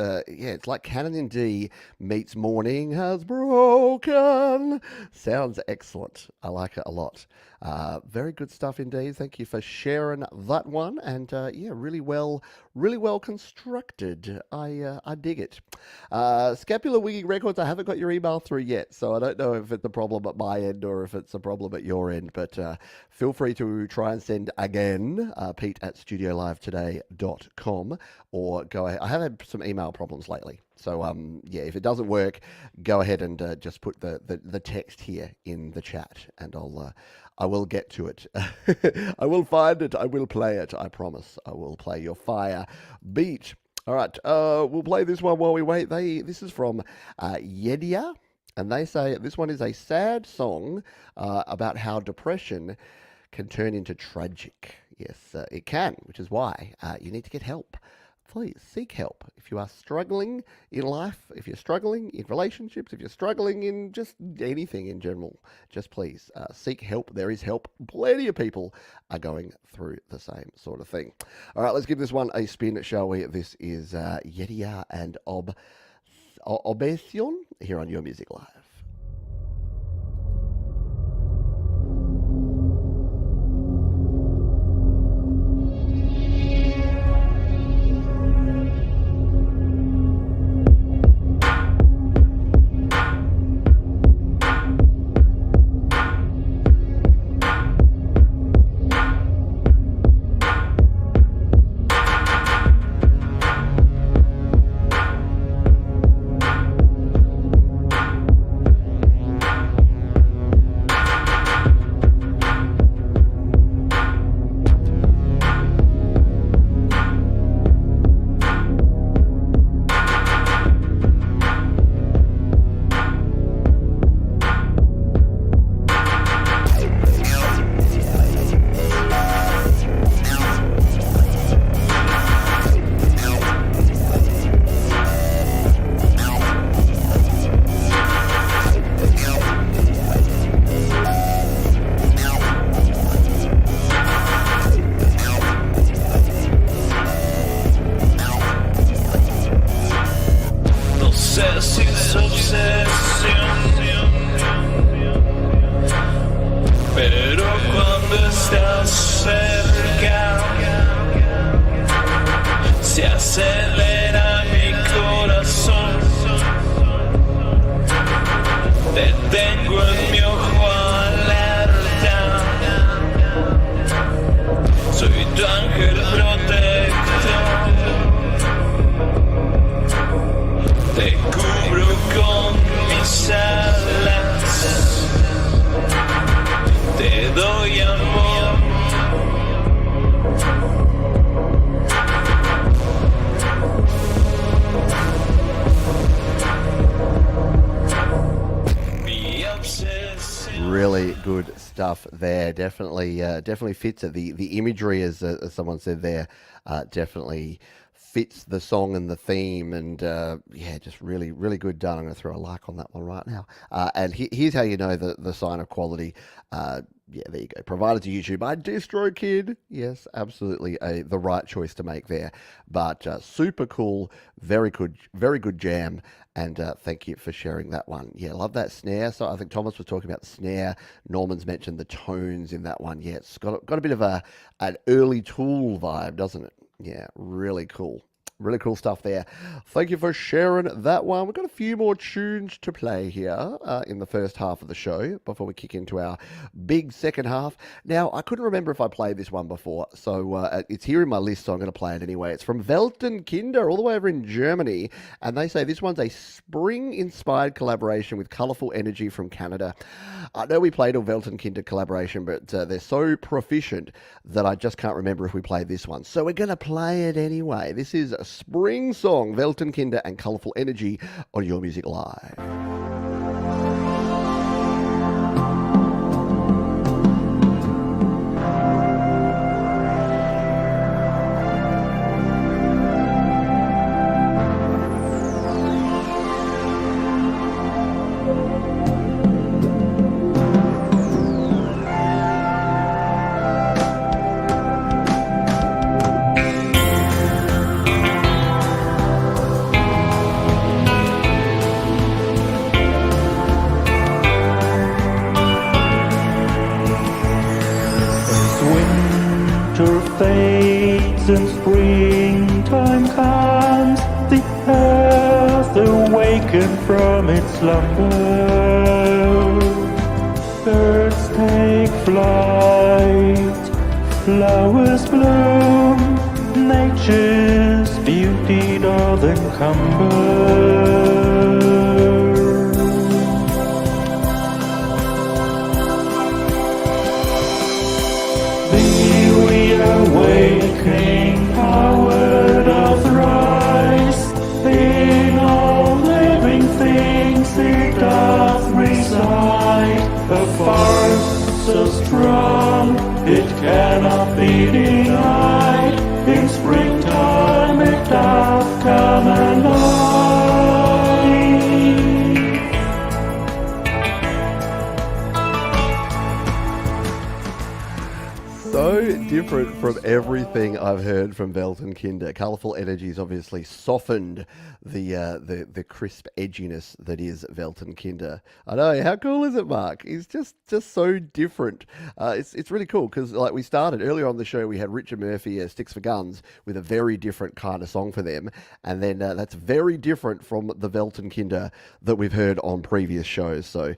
like Canon in D meets Morning Has Broken. Sounds excellent. I like it a lot. Very good stuff indeed. Thank you for sharing that one. And really well constructed. I dig it. Scapular Wigging Records. I haven't got your email through yet, so I don't know if it's a problem at my end or if it's a problem at your end. But feel free to try and send again. Pete at studiolivetoday.com, or go ahead. I have had some email problems lately, so if it doesn't work, go ahead and just put the text here in the chat, and I will get to it. I will find it. I will play it. I promise. I will play your fire beat. All right. We'll play this one while we wait. This is from Yedia, and they say this one is a sad song about how depression can turn into tragic. Yes, it can, which is why you need to get help. Please seek help. If you are struggling in life, if you're struggling in relationships, if you're struggling in just anything in general, just please seek help. There is help. Plenty of people are going through the same sort of thing. All right, let's give this one a spin, shall we? This is Yedia and Obesion here on Your Music Live. Really good stuff there. Definitely fits it. The imagery, as someone said there, definitely fits the song and the theme, and just really good done. I'm going to throw a like on that one right now. And here's how you know the sign of quality. There you go. Provided to YouTube by DistroKid. Yes, absolutely the right choice to make there. But super cool, very good jam. And thank you for sharing that one. Yeah, love that snare. So I think Thomas was talking about the snare. Norman's mentioned the tones in that one. Yeah, it's got a bit of an early Tool vibe, doesn't it? Yeah, really cool. Really cool stuff there. Thank you for sharing that one. We've got a few more tunes to play here in the first half of the show before we kick into our big second half. Now, I couldn't remember if I played this one before, so it's here in my list, so I'm going to play it anyway. It's from Wilton Kinder, all the way over in Germany, and they say this one's a spring-inspired collaboration with Colourful Energy from Canada. I know we played a Wilton Kinder collaboration, but they're so proficient that I just can't remember if we played this one. So we're going to play it anyway. This is a spring song, Wilton Kinder and Colourful Energy on Your Music Live. and springtime comes, the earth awakens from its slumber. Birds take flight, flowers bloom, nature's beauty doth encumber. Awakening power doth rise, in all living things it doth reside. A force so strong it cannot be denied, in springtime it doth come alive. So different from everything I've heard from Wilton Kinder. Colourful Energies obviously softened the crisp edginess that is Wilton Kinder. I know, how cool is it, Mark? He's just so different. It's really cool because like we started earlier on the show, we had Richard Murphy, Sticks for Guns, with a very different kind of song for them, and then that's very different from the Wilton Kinder that we've heard on previous shows. So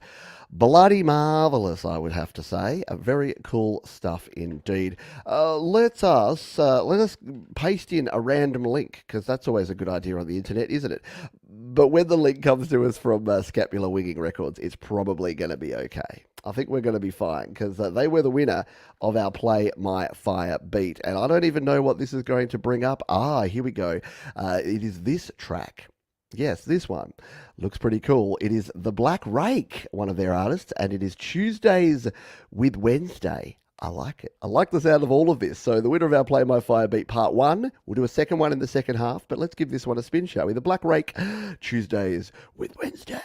bloody marvellous, I would have to say. Very cool stuff indeed. Let us paste in a random link, because that's always a good idea on the internet, isn't it? But when the link comes to us from Scapular Winging Records, it's probably going to be okay. I think we're going to be fine, because they were the winner of our Play My Fire beat. And I don't even know what this is going to bring up. Here we go. It is this track. Yes, this one looks pretty cool. It is the Black Rake, one of their artists, and it is Tuesdays with Wednesday. I like it. I like the sound of all of this. So the winner of our Play My Fire beat part one. We'll do a second one in the second half, but let's give this one a spin, shall we? The Black Rake, Tuesdays with Wednesday.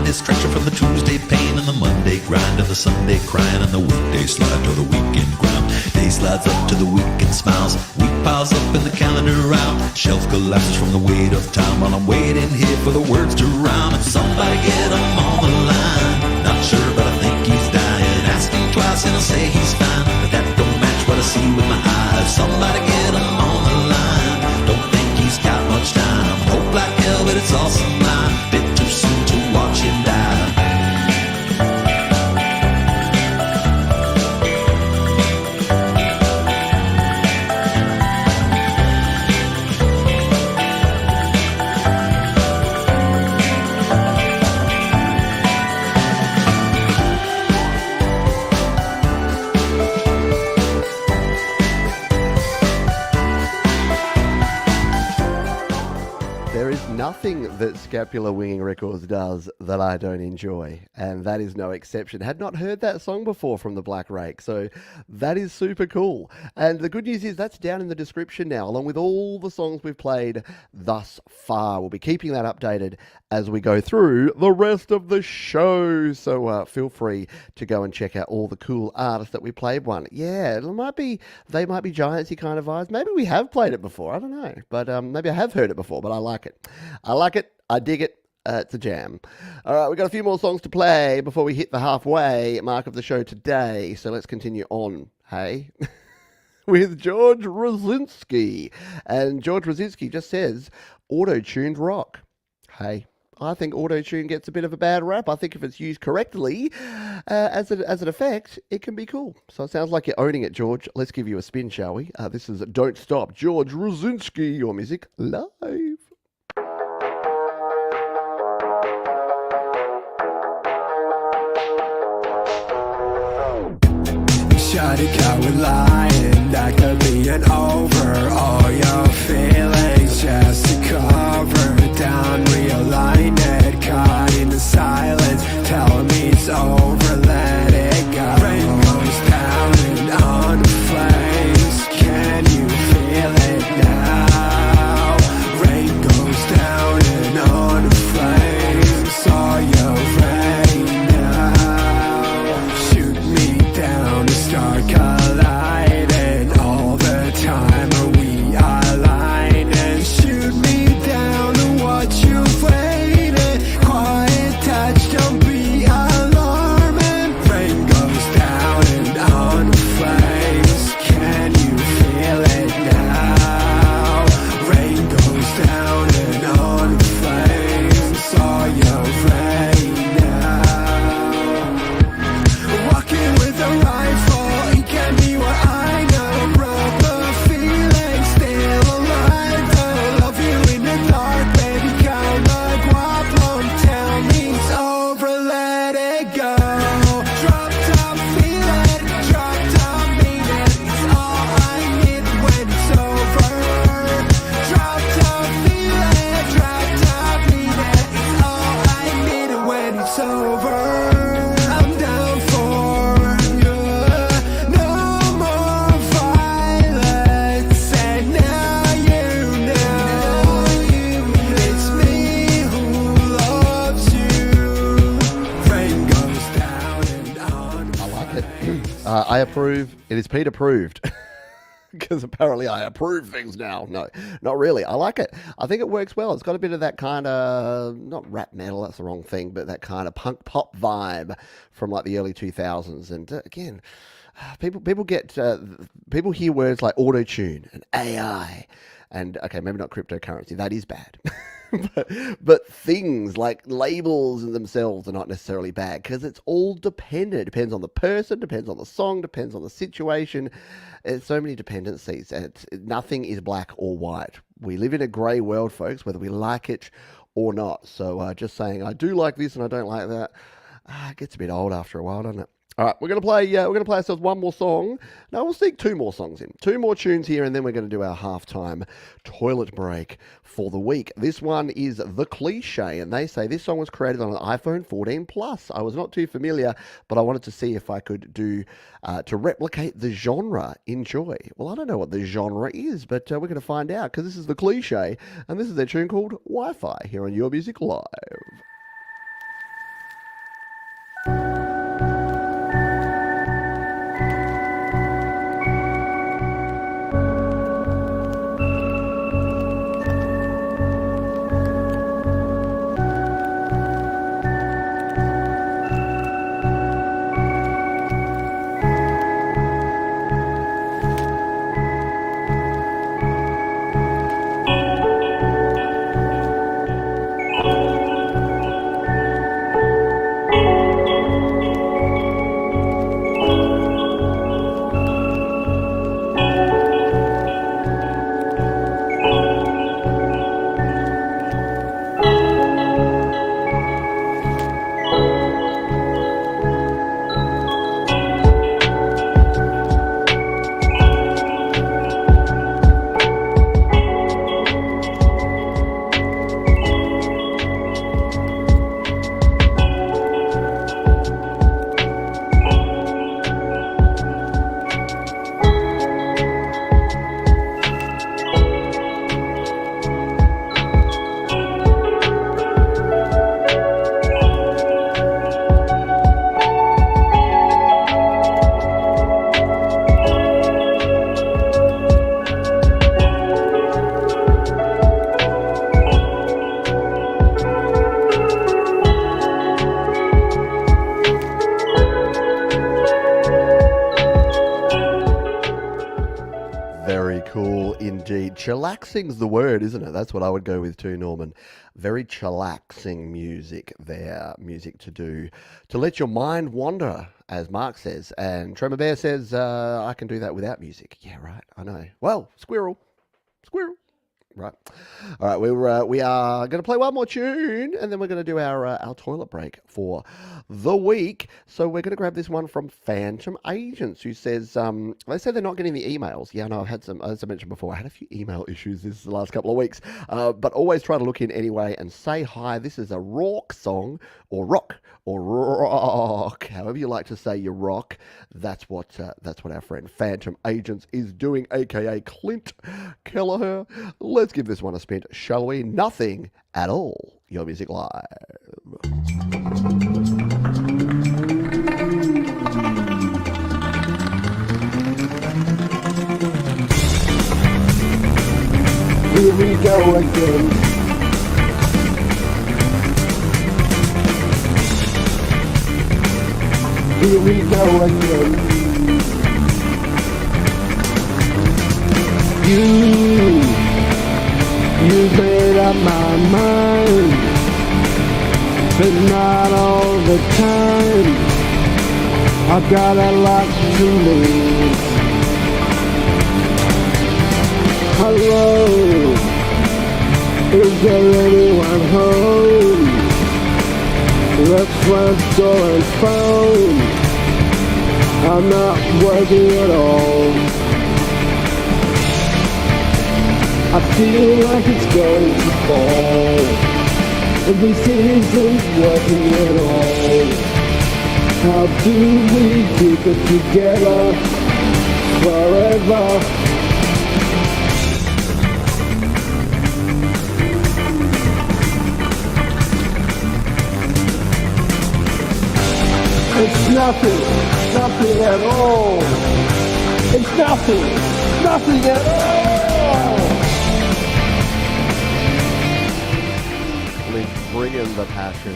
Distraction from the Tuesday pain and the Monday grind and the Sunday crying and the weekday slide to the weekend grind. Day slides up to the weekend smiles. Week piles up in the calendar round. Shelf collapses from the weight of time while I'm waiting here for the words to rhyme. And somebody get him on the line. Not sure, but I think he's dying. Ask him twice and he'll say he's fine, but that don't match what I see with my eyes. Somebody get him on the line. Don't think he's got much time. Hope like hell, but it's all some line. Bit too soon to watch him die. Nothing that Scapular Winging Records does that I don't enjoy, and that is no exception. Had not heard that song before from the Black Rake, so that is super cool. And the good news is that's down in the description now, along with all the songs we've played thus far. We'll be keeping that updated as we go through the rest of the show, so feel free to go and check out all the cool artists that we played one. Yeah, they might be Giantsy kind of vibes. Maybe we have played it before, I don't know, but maybe I have heard it before, but I like it. I like it. I dig it. It's a jam. All right, we've got a few more songs to play before we hit the halfway mark of the show today. So let's continue on, hey, with George Rosinski. And George Rosinski just says, auto-tuned rock. Hey, I think auto-tune gets a bit of a bad rap. I think if it's used correctly as an effect, it can be cool. So it sounds like you're owning it, George. Let's give you a spin, shall we? This is Don't Stop, George Rosinski, your music live. Shawty got with lying, that could be an over all your feelings just to cover down, realign it, caught in the silence, tell me it's over, let it I approve. It is Pete approved. Because apparently I approve things now. No, not really. I like it. I think it works well. It's got a bit of that kind of, not rap metal, that's the wrong thing, but that kind of punk pop vibe from like the early 2000s. And again, people hear words like auto-tune and AI and, okay, maybe not cryptocurrency. That is bad. but things like labels in themselves are not necessarily bad because it's all dependent. It depends on the person, depends on the song, depends on the situation. There's so many dependencies, and nothing is black or white. We live in a grey world, folks, whether we like it or not. So just saying I do like this and I don't like that, it gets a bit old after a while, doesn't it? All right, we're gonna play ourselves one more song. No, we'll sneak two more songs in. Two more tunes here, and then we're gonna do our halftime toilet break for the week. This one is The Cliche, and they say this song was created on an iPhone 14 Plus. I was not too familiar, but I wanted to see if I could do to replicate the genre. Enjoy. Well, I don't know what the genre is, but we're gonna find out because this is The Cliche, and this is their tune called Wi-Fi here on Your Music Live. Chillaxing's the word, isn't it? That's what I would go with too, Norman. Very chillaxing music there. Music to do, to let your mind wander, as Mark says. And Tremor Bear says, I can do that without music. Yeah, right, I know. Well, squirrel. Right. All right, we are going to play one more tune, and then we're going to do our toilet break for the week. So we're going to grab this one from Phantom Agents, who says, they say they're not getting the emails. Yeah, no, I've had some, as I mentioned before, I had a few email issues this the last couple of weeks, but always try to look in anyway and say hi. This is a rock song, or rock, however you like to say your rock. That's what our friend Phantom Agents is doing, aka Clint Kelleher. Let's give this one a spin, shall we? Nothing at all. Your Music Live. Here we go again. Here we go again. You made up my mind, but not all the time. I've got a lot to lose. Hello, is there anyone home? The front door and phone, I'm not working at all. I feel like it's going to fall, and this isn't working at all. How do we keep it together forever? It's nothing nothing at all. It's nothing. Nothing at all. Liz bringing the passion,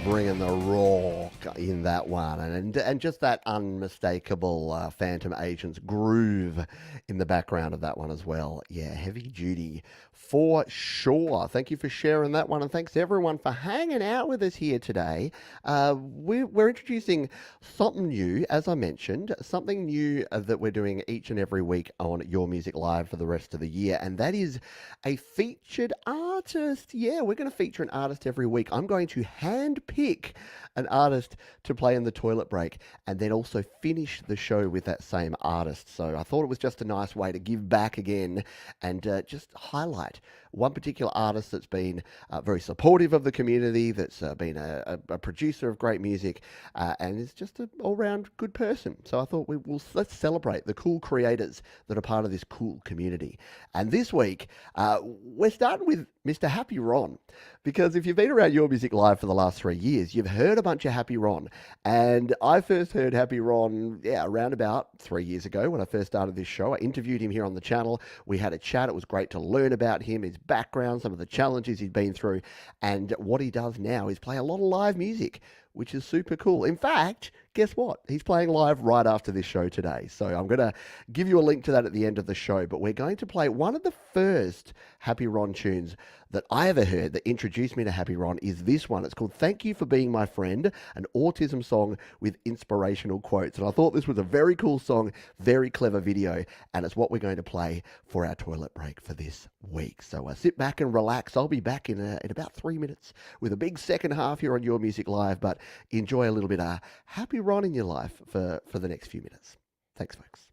bringing the raw in that one, and just that unmistakable Phantom Agents groove in the background of that one as well. Yeah, heavy duty for sure. Thank you for sharing that one, and thanks everyone for hanging out with us here today. We're introducing something new, as I mentioned, something new that we're doing each and every week on Your Music Live for the rest of the year, and that is a featured artist. Yeah, we're going to feature an artist every week. I'm going to hand pick an artist to play in the toilet break and then also finish the show with that same artist. So I thought it was just a nice way to give back again and just highlight one particular artist that's been very supportive of the community, that's been a producer of great music, and is just an all-round good person. So I thought let's celebrate the cool creators that are part of this cool community. And this week, we're starting with Mr. Happy Ron, because if you've been around Your Music Live for the last 3 years, you've heard a bunch of Happy Ron. And I first heard Happy Ron, around about 3 years ago when I first started this show. I interviewed him here on the channel. We had a chat. It was great to learn about him, his background, some of the challenges he'd been through. And what he does now is play a lot of live music, which is super cool. In fact, guess what? He's playing live right after this show today. So I'm going to give you a link to that at the end of the show. But we're going to play one of the first Happy Ron tunes that I ever heard that introduced me to Happy Ron is this one. It's called Thank You for Being My Friend, an autism song with inspirational quotes. And I thought this was a very cool song, very clever video, and it's what we're going to play for our toilet break for this week. So sit back and relax. I'll be back in about 3 minutes with a big second half here on Your Music Live, but enjoy a little bit of Happy Ron in your life for the next few minutes. Thanks, folks.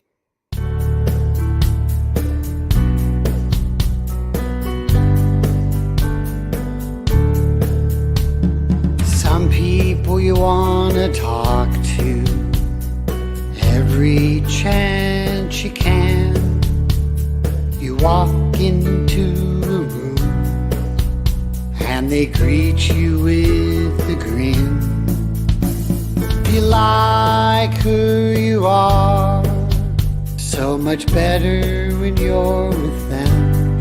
Some people you wanna talk to every chance you can. You walk into a room and they greet you with a grin. You like who you are, so much better when you're with them.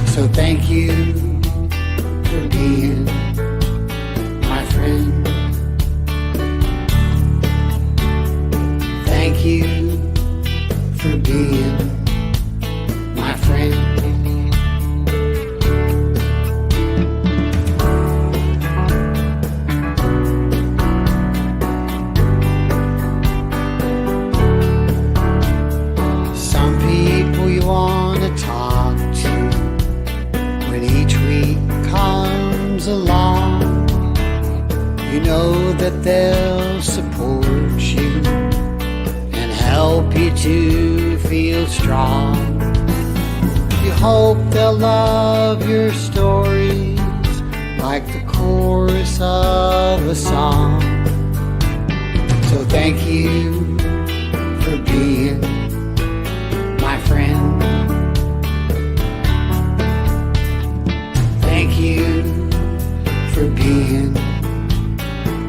So thank you for being my friend. Thank you for being my friend. Some people you wanna talk to when each week comes along. You know that they'll support you and help you to feel strong. You hope they'll love your stories like the chorus of a song. So thank you for being my friend. Thank you for being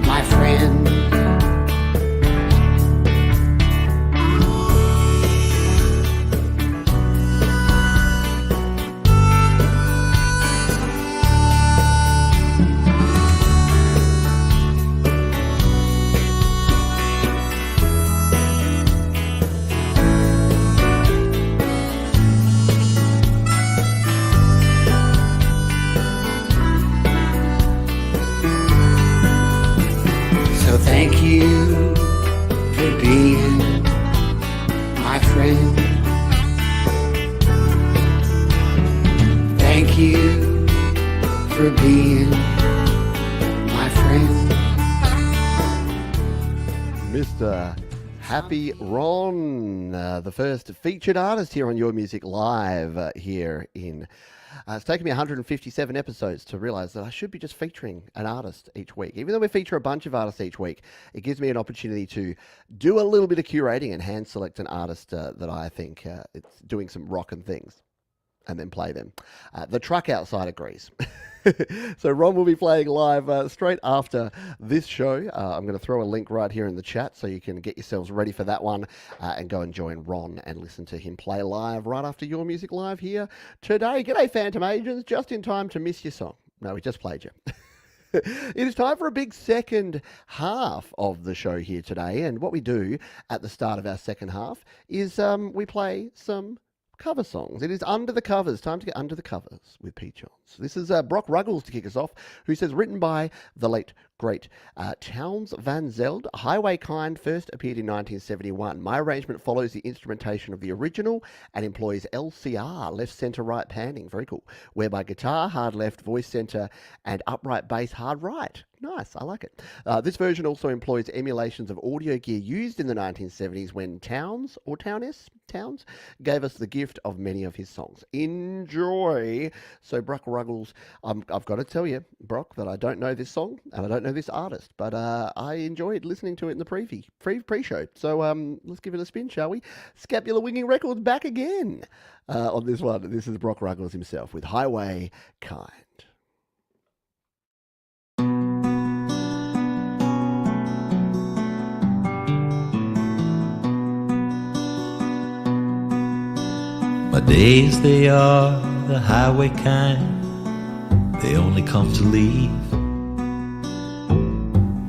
my friend. Thank you for being my friend. Thank you for being my friend. Mr. Happy Ron, the first featured artist here on Your Music Live here in... it's taken me 157 episodes to realize that I should be just featuring an artist each week. Even though we feature a bunch of artists each week, it gives me an opportunity to do a little bit of curating and hand select an artist that I think it's doing some rockin' things. and then play them. The truck outside agrees. So Ron will be playing live straight after this show. I'm going to throw a link right here in the chat so you can get yourselves ready for that one and go and join Ron and listen to him play live right after Your Music Live here today. G'day, Phantom Agents. Just in time to miss your song. No, we just played you. It is time for a big second half of the show here today. And what we do at the start of our second half is we play some cover songs. It is Under the Covers. Time to get under the covers with Pete Johns. This is Brock Ruggles to kick us off, who says, written by the late, great Towns Van Zeld. Highway Kind first appeared in 1971. My arrangement follows the instrumentation of the original and employs LCR, left, center, right panning. Very cool. Whereby guitar, hard left, voice center, and upright bass, hard right. Nice, I like it. This version also employs emulations of audio gear used in the 1970s when Towns gave us the gift of many of his songs. Enjoy. So Brock Ruggles, I've got to tell you, Brock, that I don't know this song and I don't know this artist, but I enjoyed listening to it in the pre-show. So let's give it a spin, shall we? Scapular Winging Records back again on this one. This is Brock Ruggles himself with Highway Kind. My days, they are the highway kind. They only come to leave,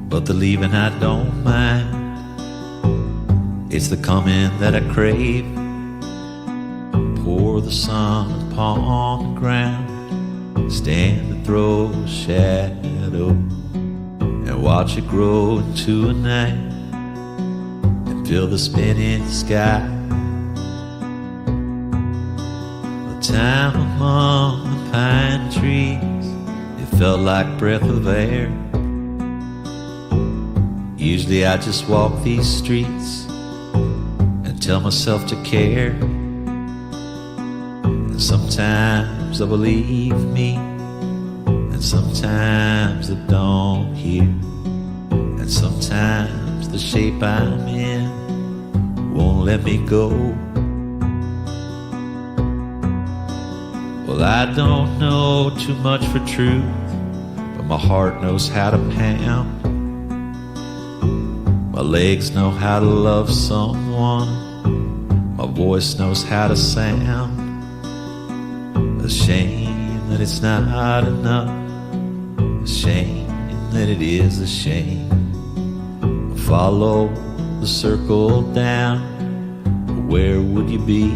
but the leaving I don't mind. It's the coming that I crave. Pour the sun upon the ground, stand and throw a shadow, and watch it grow into a night, and feel the spinning sky. Time among the pine trees, it felt like breath of air. Usually I just walk these streets and tell myself to care. And sometimes I believe me, and sometimes I don't hear. And sometimes the shape I'm in won't let me go. Well, I don't know too much for truth, but my heart knows how to pound. My legs know how to love someone. My voice knows how to sound. A shame that it's not enough. A shame that it is a shame. Follow the circle down. Where would you be?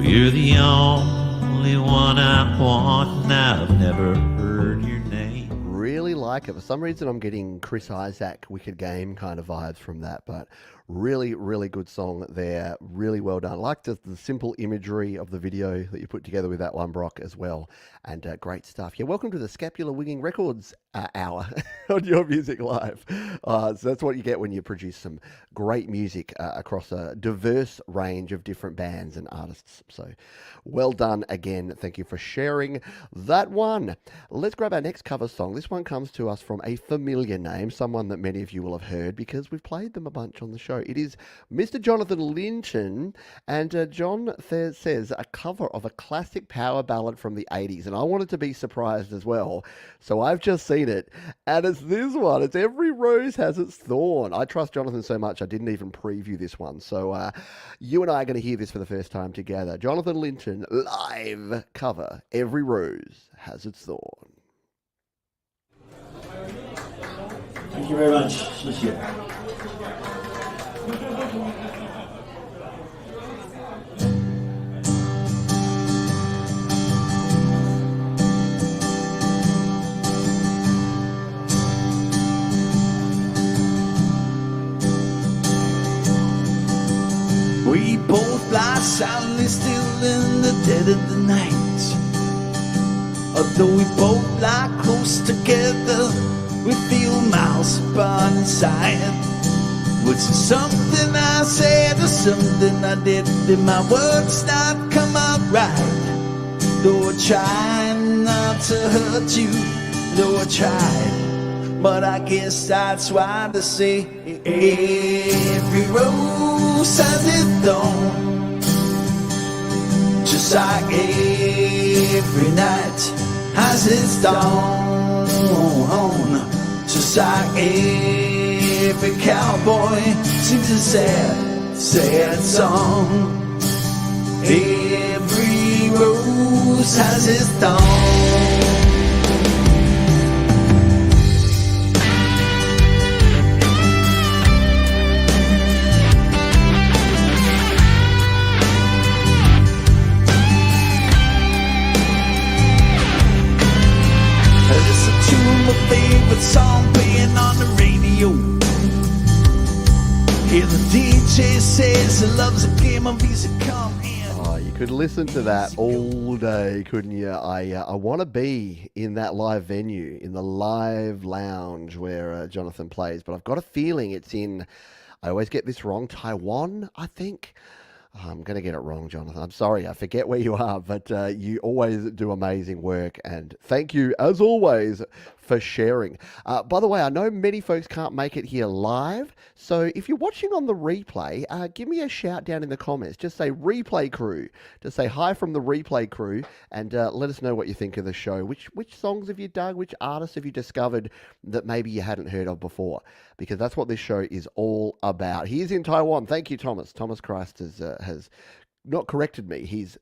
You're the only one I want, and I've never heard your name. Really like it. For some reason, I'm getting Chris Isaac, Wicked Game kind of vibes from that, but really, really good song there. Really well done. I like the simple imagery of the video that you put together with that one, Brock, as well. And great stuff. Yeah, welcome to the Scapular Winging Records hour on Your Music Live. So that's what you get when you produce some great music across a diverse range of different bands and artists. So well done again. Thank you for sharing that one. Let's grab our next cover song. This one comes to us from a familiar name, someone that many of you will have heard because we've played them a bunch on the show. It is Mr. Jonathan Linton, and John says a cover of a classic power ballad from the 80s, and I wanted to be surprised as well, so I've just seen it, and it's this one. It's Every Rose Has Its Thorn. I trust Jonathan so much I didn't even preview this one, so you and I are going to hear this for the first time together. Jonathan Linton, live cover, Every Rose Has Its Thorn. Thank you very much. 谢谢。 We both lie silently still in the dead of the night. Although we both lie close together, we feel miles apart inside. Was it something I said or something I did? Did my words not come out right? Though I tried not to hurt you, though I tried, but I guess that's why they say every rose has its thorn. just like every night has its dawn. Just like every cowboy sings a sad, sad song. Every rose has its thorn. My favorite song playing on the radio. Hear the DJ says he loves a game of Visa. Come in. Oh, you could listen to that all day, couldn't you? I want to be in that live venue, in the live lounge where Jonathan plays, but I've got a feeling it's in, I always get this wrong, Taiwan, I think. I'm going to get it wrong, Jonathan. I'm sorry. I forget where you are, but you always do amazing work. And thank you, as always, for sharing. By the way, I know many folks can't make it here live. So if you're watching on the replay, give me a shout down in the comments. Just say replay crew. Just say hi from the replay crew and let us know what you think of the show. Which songs have you dug? Which artists have you discovered that maybe you hadn't heard of before? Because that's what this show is all about. He is in Taiwan. Thank you, Thomas. Thomas Christ has not corrected me. He's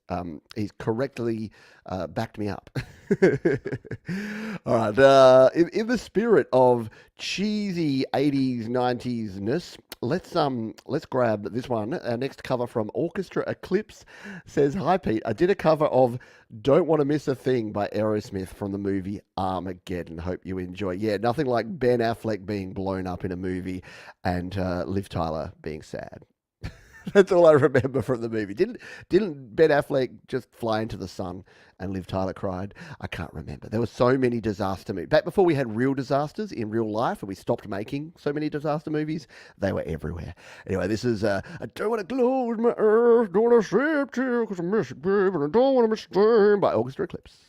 correctly backed me up. All right. In the spirit of cheesy 80s, 90s-ness, let's grab this one. Our next cover from Orchestra Eclipse says, "Hi Pete, I did a cover of Don't Want to Miss a Thing by Aerosmith from the movie Armageddon. Hope you enjoy." Yeah, nothing like Ben Affleck being blown up in a movie and Liv Tyler being sad. That's all I remember from the movie. Didn't Ben Affleck just fly into the sun and Liv Tyler cried? I can't remember. There were so many disaster movies. Back before we had real disasters in real life and we stopped making so many disaster movies, they were everywhere. Anyway, this is I don't want to close my eyes, don't want to sleep till because I miss it, babe, and I don't want to miss a thing by Orchestra Eclipse.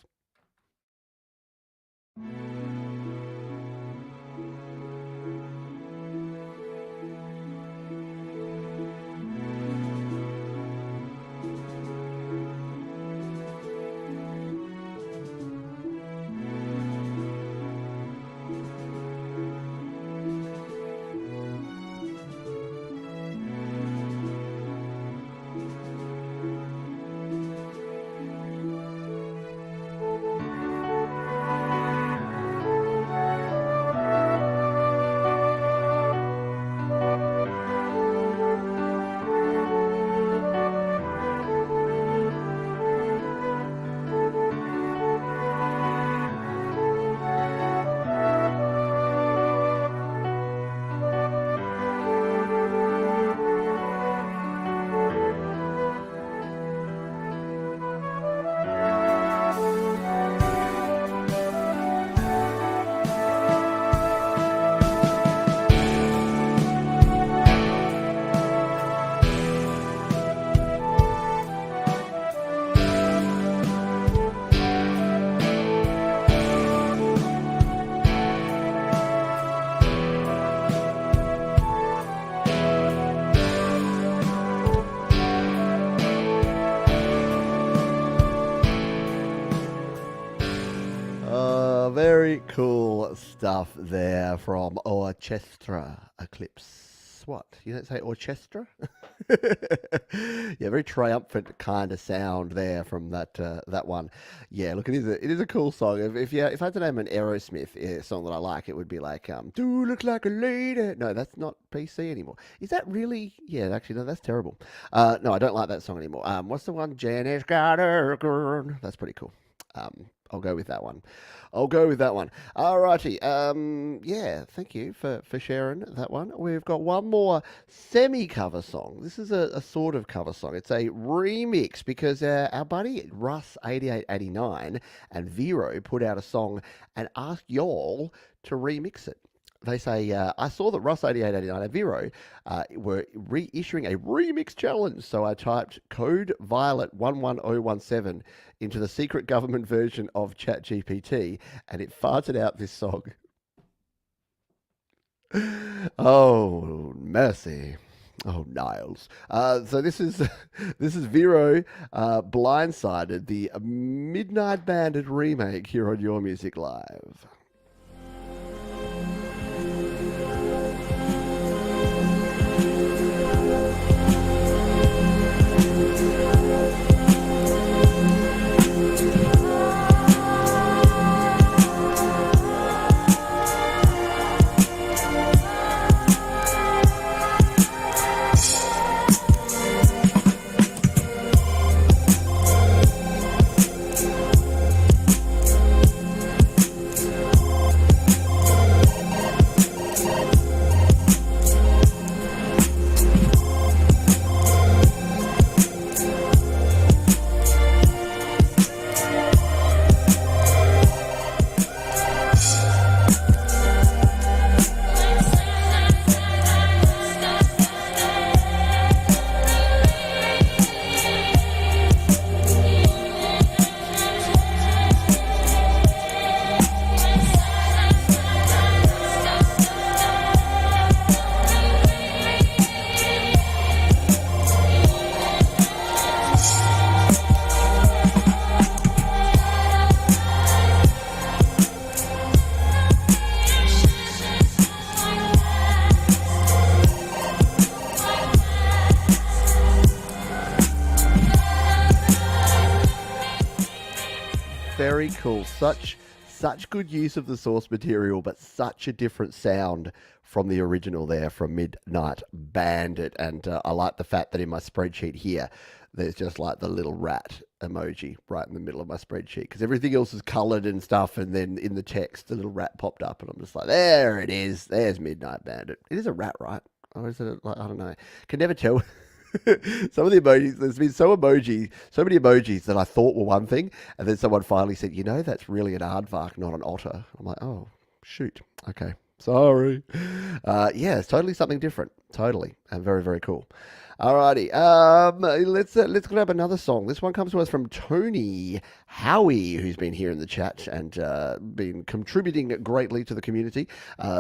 Very cool stuff there from Orchestra Eclipse. What? You don't say orchestra? Yeah, very triumphant kind of sound there from that one. Yeah, look, it is a cool song. If I had to name an Aerosmith song that I like, it would be like "Do Look Like a Lady." No, that's not PC anymore. Is that really? Yeah, actually, no, that's terrible. No, I don't like that song anymore. What's the one? Janis got her girl. That's pretty cool. I'll go with that one. Alrighty. Yeah, thank you for sharing that one. We've got one more semi-cover song. This is a sort of cover song. It's a remix because our buddy Russ8889 and Vero put out a song and asked y'all to remix it. They say, I saw that Russ8889 and Vero were reissuing a remix challenge, so I typed code Violet 11017 into the secret government version of ChatGPT, and it farted out this song. Oh, mercy. Oh, Niles. So this is Vero, Blindsided, the Midnight Bandit remake here on Your Music Live. Very cool. Such good use of the source material, but such a different sound from the original there from Midnight Bandit. And I like the fact that in my spreadsheet here, there's just like the little rat emoji right in the middle of my spreadsheet, because everything else is colored and stuff, and then in the text the little rat popped up, and I'm just like, there it is, there's Midnight Bandit. It is a rat, right? Or is it like, I don't know, can never tell. Some of the emojis, there's been so many emojis that I thought were one thing, and then someone finally said, you know, that's really an aardvark, not an otter. I'm like, oh shoot, okay, sorry. Yeah, it's totally something different, totally, and very, very cool. Alrighty, let's grab another song. This one comes to us from Tony Howie, who's been here in the chat and been contributing greatly to the community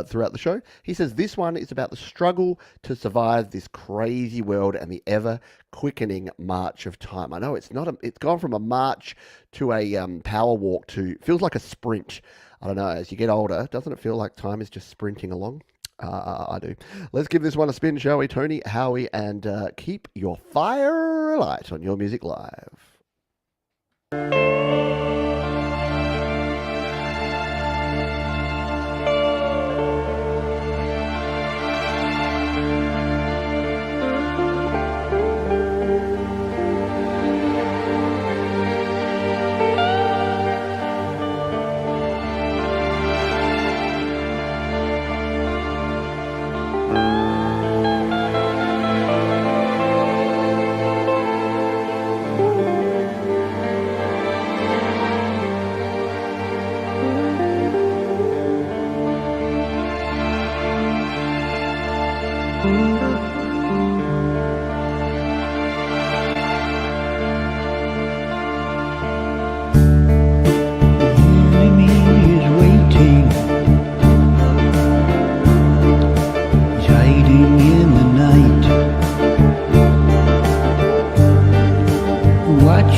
throughout the show. He says this one is about the struggle to survive this crazy world and the ever-quickening march of time. I know it's gone from a march to a power walk to, feels like a sprint. I don't know, as you get older, doesn't it feel like time is just sprinting along? I do. Let's give this one a spin, shall we, Tony Howie, and keep your fire alight on Your Music Live.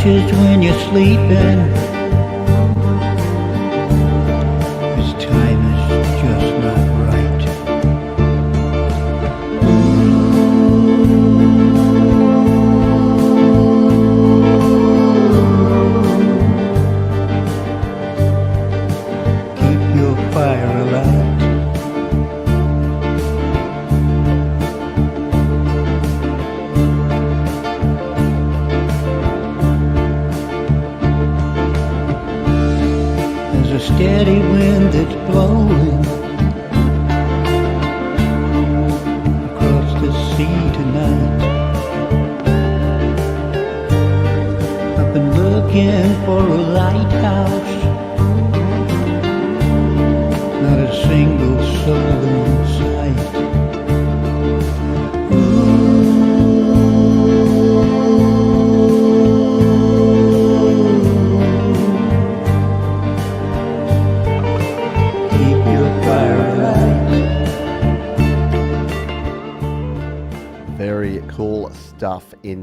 When you're sleeping, this time is just not right. Keep your fire alight. Steady wind that's blowing across the sea tonight. I've been looking for a lighthouse, not a single soul in sight.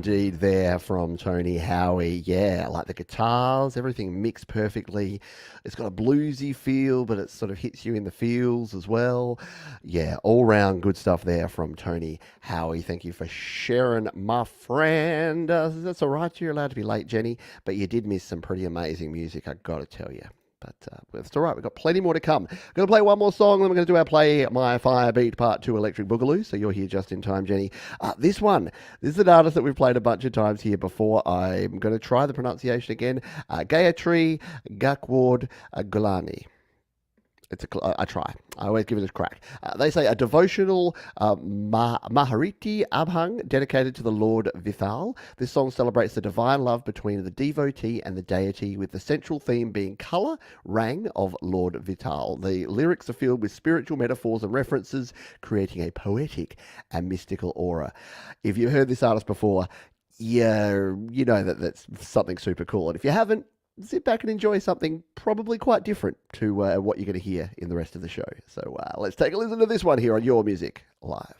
indeed there from Tony Howie. Yeah, like the guitars, everything mixed perfectly. It's got a bluesy feel, but it sort of hits you in the feels as well. Yeah, all round good stuff there from Tony Howie. Thank you for sharing, my friend. That's all right. You're allowed to be late, Jenny, but you did miss some pretty amazing music, I got to tell you. But it's all right. We've got plenty more to come. I'm going to play one more song, then we're going to do our Play My Fire Beat Part 2 Electric Boogaloo. So you're here just in time, Jenny. This is an artist that we've played a bunch of times here before. I'm going to try the pronunciation again. Gayatri Gakward Gulani. I try. I always give it a crack. They say a devotional Mahariti Abhang dedicated to the Lord Vithal. This song celebrates the divine love between the devotee and the deity, with the central theme being colour, rang of Lord Vital. The lyrics are filled with spiritual metaphors and references, creating a poetic and mystical aura. If you've heard this artist before, you know that that's something super cool. And if you haven't, sit back and enjoy something probably quite different to what you're going to hear in the rest of the show. So let's take a listen to this one here on Your Music Live.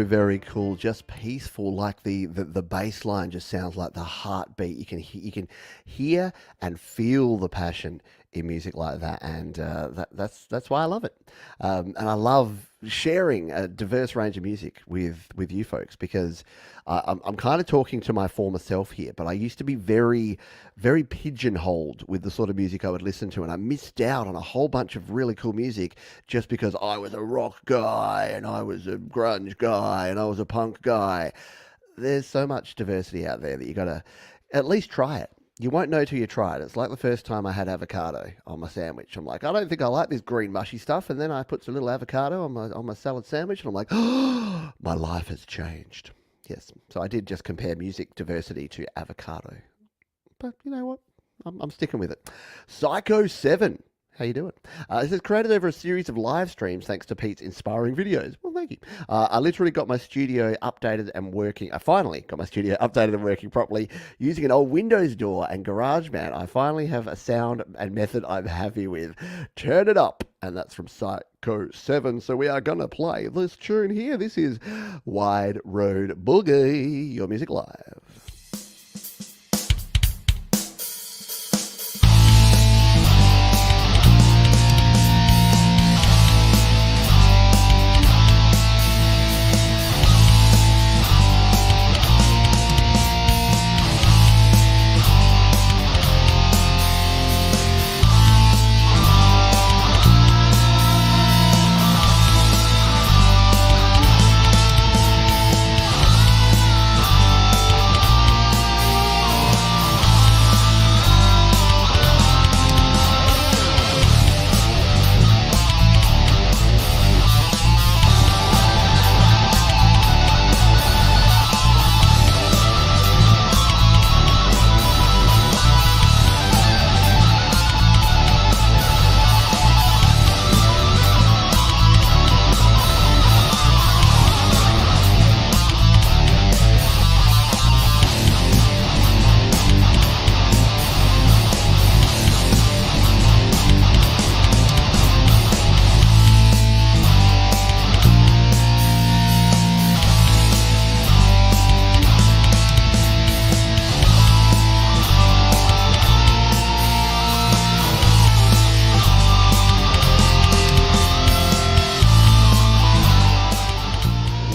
Very cool, just peaceful. Like the bass line just sounds like the heartbeat. You can hear and feel the passion in music like that, and that's why I love it. And I love sharing a diverse range of music with you folks, because I'm kind of talking to my former self here, but I used to be very, very pigeonholed with the sort of music I would listen to, and I missed out on a whole bunch of really cool music just because I was a rock guy and I was a grunge guy and I was a punk guy. There's so much diversity out there that you got to at least try it. You won't know till you try it. It's like the first time I had avocado on my sandwich. I'm like, I don't think I like this green mushy stuff. And then I put some little avocado on my salad sandwich, and I'm like, oh, my life has changed. Yes. So I did just compare music diversity to avocado. But you know what? I'm sticking with it. Psycho 7. How you doing? This is created over a series of live streams thanks to Pete's inspiring videos. Well, thank you. I literally got my studio updated and working. I finally got my studio updated and working properly using an old Windows door and GarageBand. I finally have a sound and method I'm happy with. Turn it up. And that's from Psycho 7. So we are going to play this tune here. This is Wide Road Boogie, Your Music Live.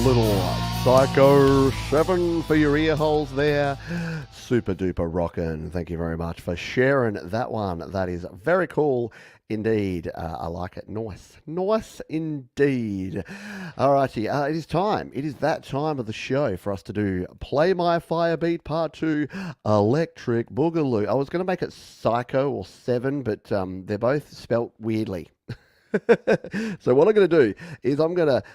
Little Psycho 7 for your ear holes there. Super duper rockin'. Thank you very much for sharing that one. That is very cool indeed. I like it. Nice. Nice indeed. Alrighty, it is time. It is that time of the show for us to do Play My Fire Beat Part 2 Electric Boogaloo. I was going to make it Psycho or 7, but they're both spelt weirdly. So what I'm going to do is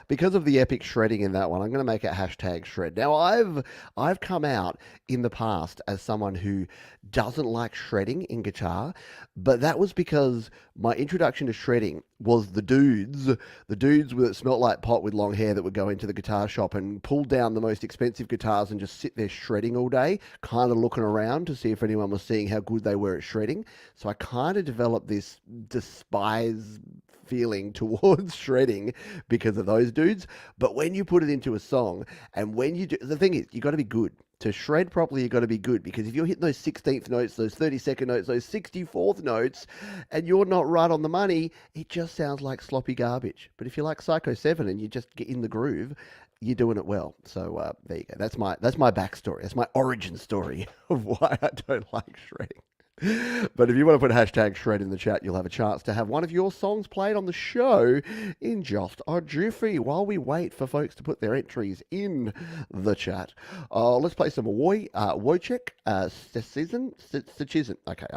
because of the epic shredding in that one, I'm going to make it hashtag shred. Now, I've come out in the past as someone who doesn't like shredding in guitar, but that was because my introduction to shredding was the dudes that smelt like pot with long hair that would go into the guitar shop and pull down the most expensive guitars and just sit there shredding all day, kind of looking around to see if anyone was seeing how good they were at shredding. So I kind of developed this despise feeling towards shredding because of those dudes. But when you put it into a song, and when you do, the thing is, you got to be good. To shred properly, you got to be good, because if you're hitting those 16th notes, those 32nd notes, those 64th notes, and you're not right on the money, it just sounds like sloppy garbage. But if you're like Psycho 7 and you just get in the groove, you're doing it well. So there you go. That's my backstory. That's my origin story of why I don't like shredding. But if you want to put hashtag shred in the chat, you'll have a chance to have one of your songs played on the show in just a jiffy while we wait for folks to put their entries in the chat. Let's play some Wojciech Stachizin. Okay,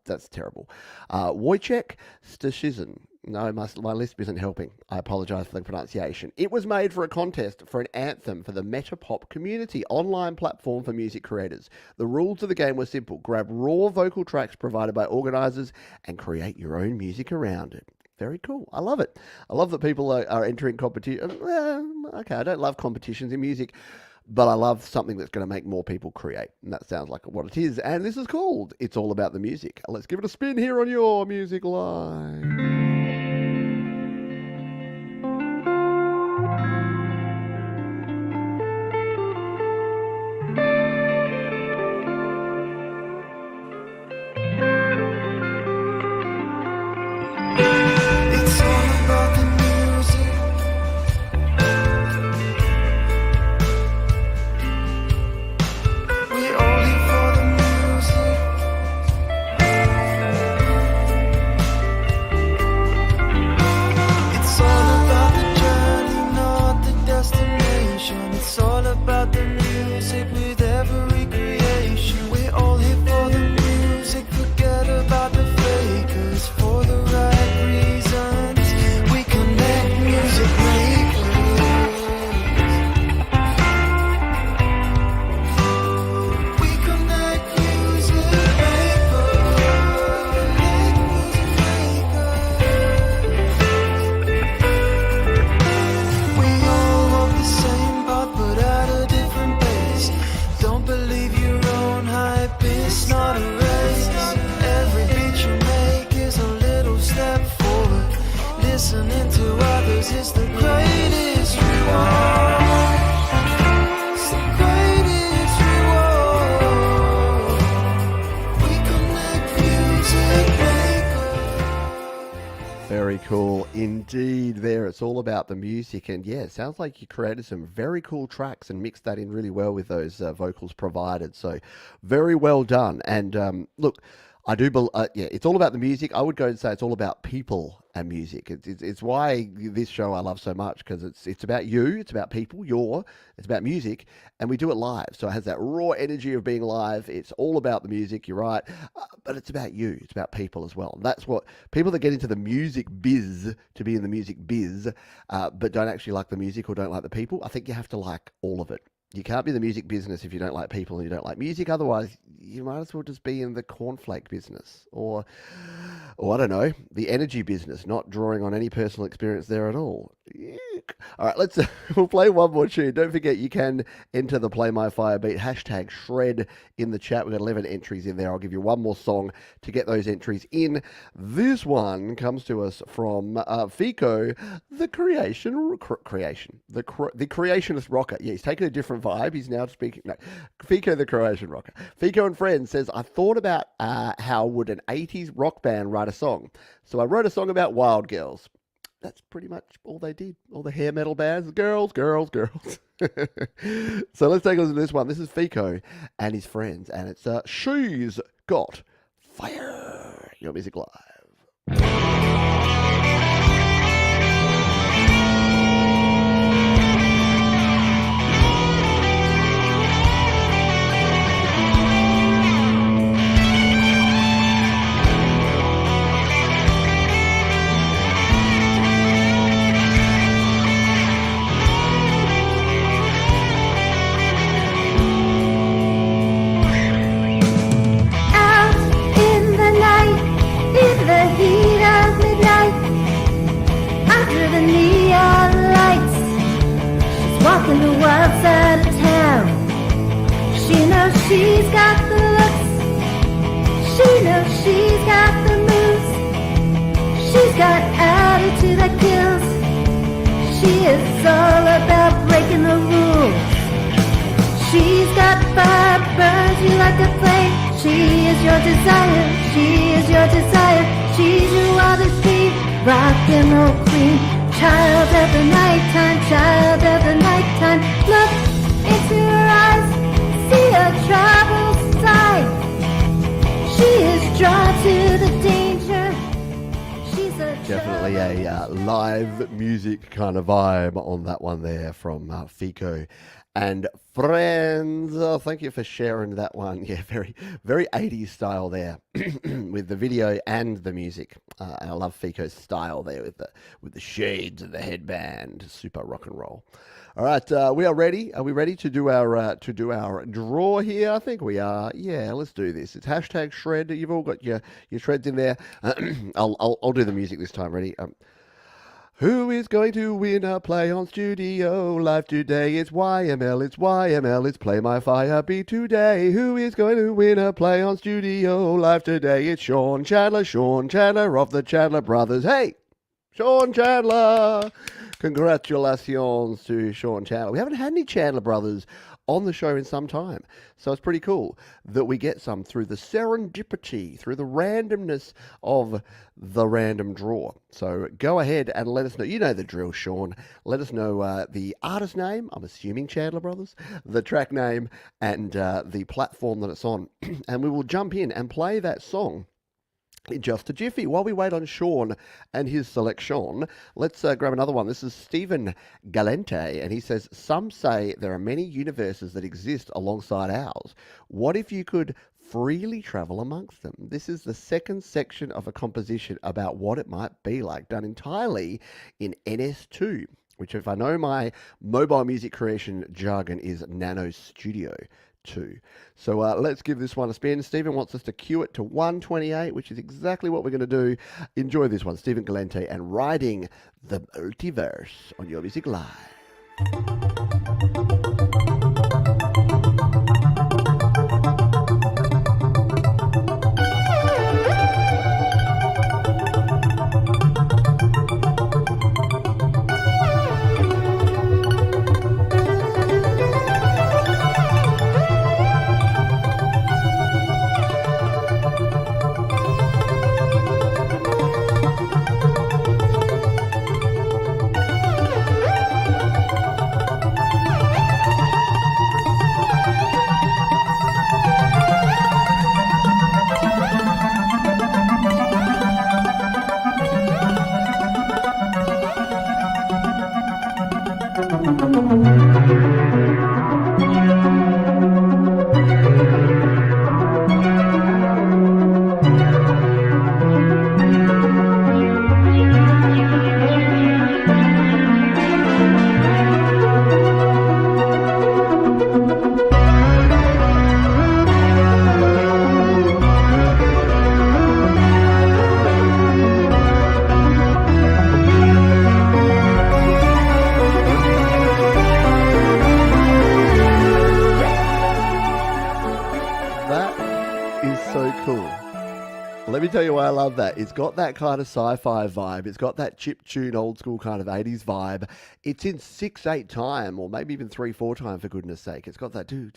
that's terrible. Wojciech Stachizin. No, my lisp isn't helping. I apologize for the pronunciation. It was made for a contest for an anthem for the Metapop community, online platform for music creators. The rules of the game were simple. Grab raw vocal tracks provided by organizers and create your own music around it. Very cool. I love it. I love that people are entering competition. Okay, I don't love competitions in music, but I love something that's going to make more people create. And that sounds like what it is. And this is called It's All About the Music. Let's give it a spin here on Your Music Live. Indeed, it's all about the music. And yeah, it sounds like you created some very cool tracks and mixed that in really well with those vocals provided. So very well done. And look, I do it's all about the music. I would go and say it's all about people and music. It's why this show I love so much, because it's about you, it's about people, it's about music, and we do it live. So it has that raw energy of being live. It's all about the music, you're right, but it's about you, it's about people as well. And that's what people that get into the music biz to be in the music biz, but don't actually like the music or don't like the people. I think you have to like all of it. You can't be in the music business if you don't like people and you don't like music. Otherwise, you might as well just be in the cornflake business or I don't know, the energy business, not drawing on any personal experience there at all. All right, we'll play one more tune. Don't forget, you can enter the Play My Fire Beat hashtag shred in the chat. We've got 11 entries in there. I'll give you one more song to get those entries in. This one comes to us from Fico, the creationist rocker. Yeah, he's taken a different vibe. He's now speaking. No, Fico, the creation rocker. Fico and Friends says, I thought about how would an 80s rock band write a song. So I wrote a song about Wild Girls. that's pretty much all they did. All the hair metal bands, girls. So let's take a listen to this one. This is Fico and his friends, and it's She's Got Fire. Your Music Live. Walking the wild side of town. She knows she's got the looks. She knows she's got the moves. She's got attitude that kills. She is all about breaking the rules. She's got fire, burns you like a flame. She is your desire. She is your desire. She's your wildest dream. Rock and roll queen. Child of the nighttime, child of the nighttime. Look into her eyes, see a troubled side. She is drawn to the danger. She's a Definitely a live music kind of vibe on that one there from Fico and friends. Oh, thank you for sharing that one. Yeah, very 80s style there with the video and the music. And I love Fico's style there with the shades and the headband. Super rock and roll. All right, we are ready. Are we ready to do our draw here? I think we are. Yeah, let's do this. It's hashtag shred. You've all got your shreds in there. I'll do the music this time. Ready? Who is going to win a Play On Studio Live today? It's YML, it's Play My Fire Beat today. Who is going to win a Play On Studio Live today? It's Sean Chandler of the Chandler Brothers. Hey, Sean Chandler! Congratulations to Sean Chandler. We haven't had any Chandler Brothers on the show in some time. So it's pretty cool that we get some through the serendipity, through the randomness of the random draw. So go ahead and let us know. You know the drill, Sean. Let us know the artist name, I'm assuming Chandler Brothers, the track name, and the platform that it's on. And we will jump in and play that song in just a jiffy. While we wait on Sean and his selection, let's grab another one. This is Stephen Galente, and he says, some say there are many universes that exist alongside ours. What if you could freely travel amongst them? This is the second section of a composition about what it might be like, done entirely in NS2, which, if I know my mobile music creation jargon, is Nano Studio 2. So let's give this one a spin. Stephen wants us to cue it to 128, which is exactly what we're going to do. Enjoy this one. Stephen Galente and Riding the Multiverse on Your Music Live. me tell you why I love that. It's got that kind of sci-fi vibe. It's got that chiptune, old school kind of 80s vibe. It's in 6/8 time, or maybe even 3/4 time, for goodness sake. It's got that do.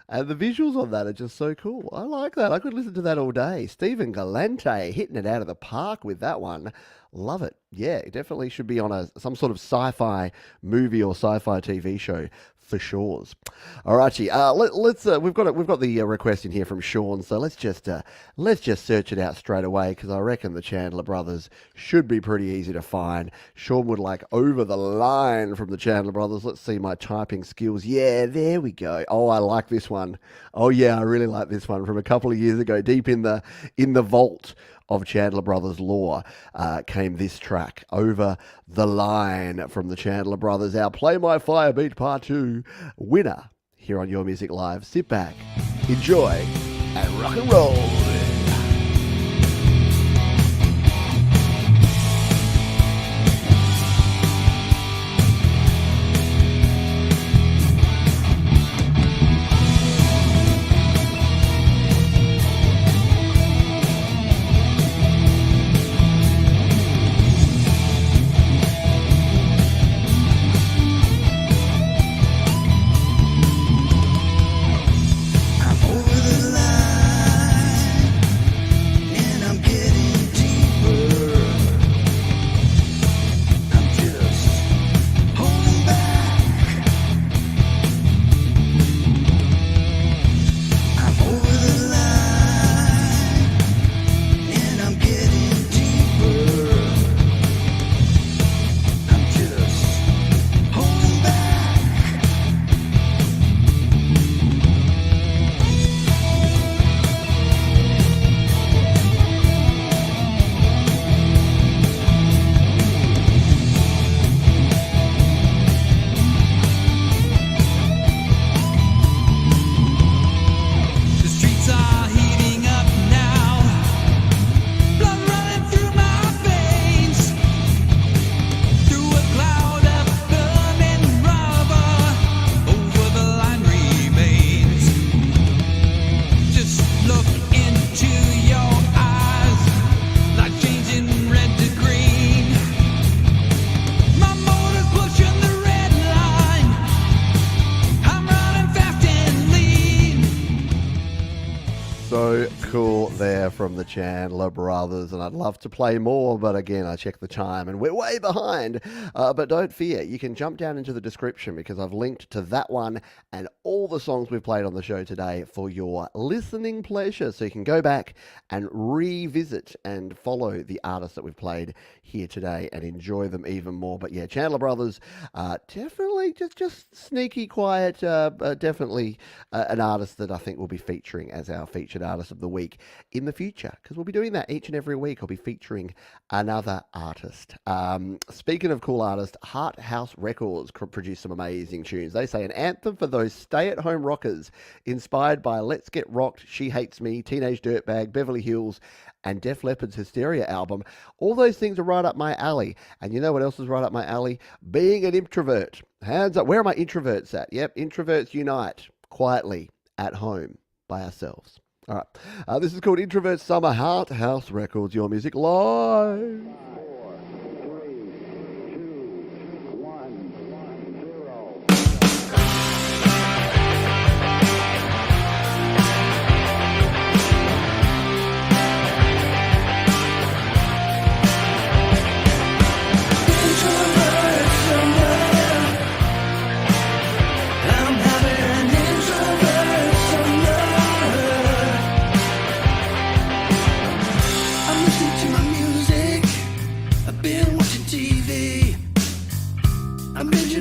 And the visuals on that are just so cool. I like that. I could listen to that all day. Stephen Galante hitting it out of the park with that one. Love it. Yeah, it definitely should be on some sort of sci-fi movie or sci-fi TV show for sure. All righty, let's we've got the request in here from Sean, so let's just search it out straight away, because I reckon the Chandler Brothers should be pretty easy to find. Sean would like Over the Line from the Chandler Brothers. Let's see my typing skills. Yeah, there we go. Oh, I like this one. Oh yeah, I really like this one from a couple of years ago. Deep in the vault of Chandler Brothers lore came this track, Over the Line, from the Chandler Brothers, our Play My Fire Beat Part 2 winner here on Your Music Live. Sit back, enjoy, and rock and roll. From the Chandler Brothers, and I'd love to play more, but again, I checked the time and we're way behind. But don't fear, you can jump down into the description, because I've linked to that one and all the songs we've played on the show today for your listening pleasure, so you can go back and revisit and follow the artists that we've played here today and enjoy them even more. But yeah, Chandler Brothers, definitely just sneaky, quiet, definitely an artist that I think we'll be featuring as our featured artist of the week in the future, because we'll be doing that each and every week. I'll be featuring another artist. Speaking of cool artists, Heart House Records produced some amazing tunes. They say an anthem for those stay-at-home rockers, inspired by Let's Get Rocked, She Hates Me, Teenage Dirtbag, Beverly Hills, and Def Leppard's Hysteria album. All those things are right up my alley. And you know what else is right up my alley? Being an introvert. Hands up. Where are my introverts at? Yep, introverts unite quietly at home by ourselves. All right. This is called Introvert Summer, Heart House Records, Your Music Live.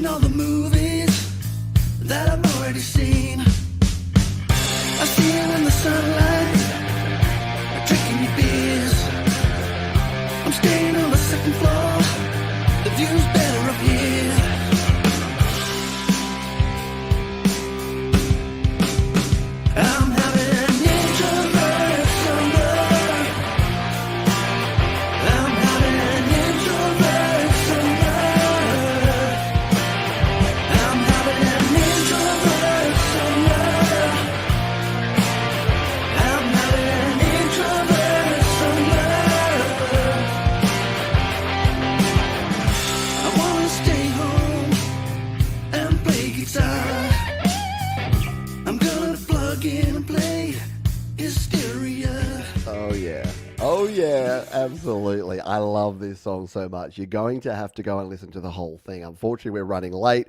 All the movies that I've already seen. I see you in the sunlight, drinking your beers. I'm staying on the second floor, the view's better up here. I'm having an introvert summer. I'm having an introvert summer. I'm having an Absolutely. I love this song so much. You're going to have to go and listen to the whole thing. Unfortunately, we're running late,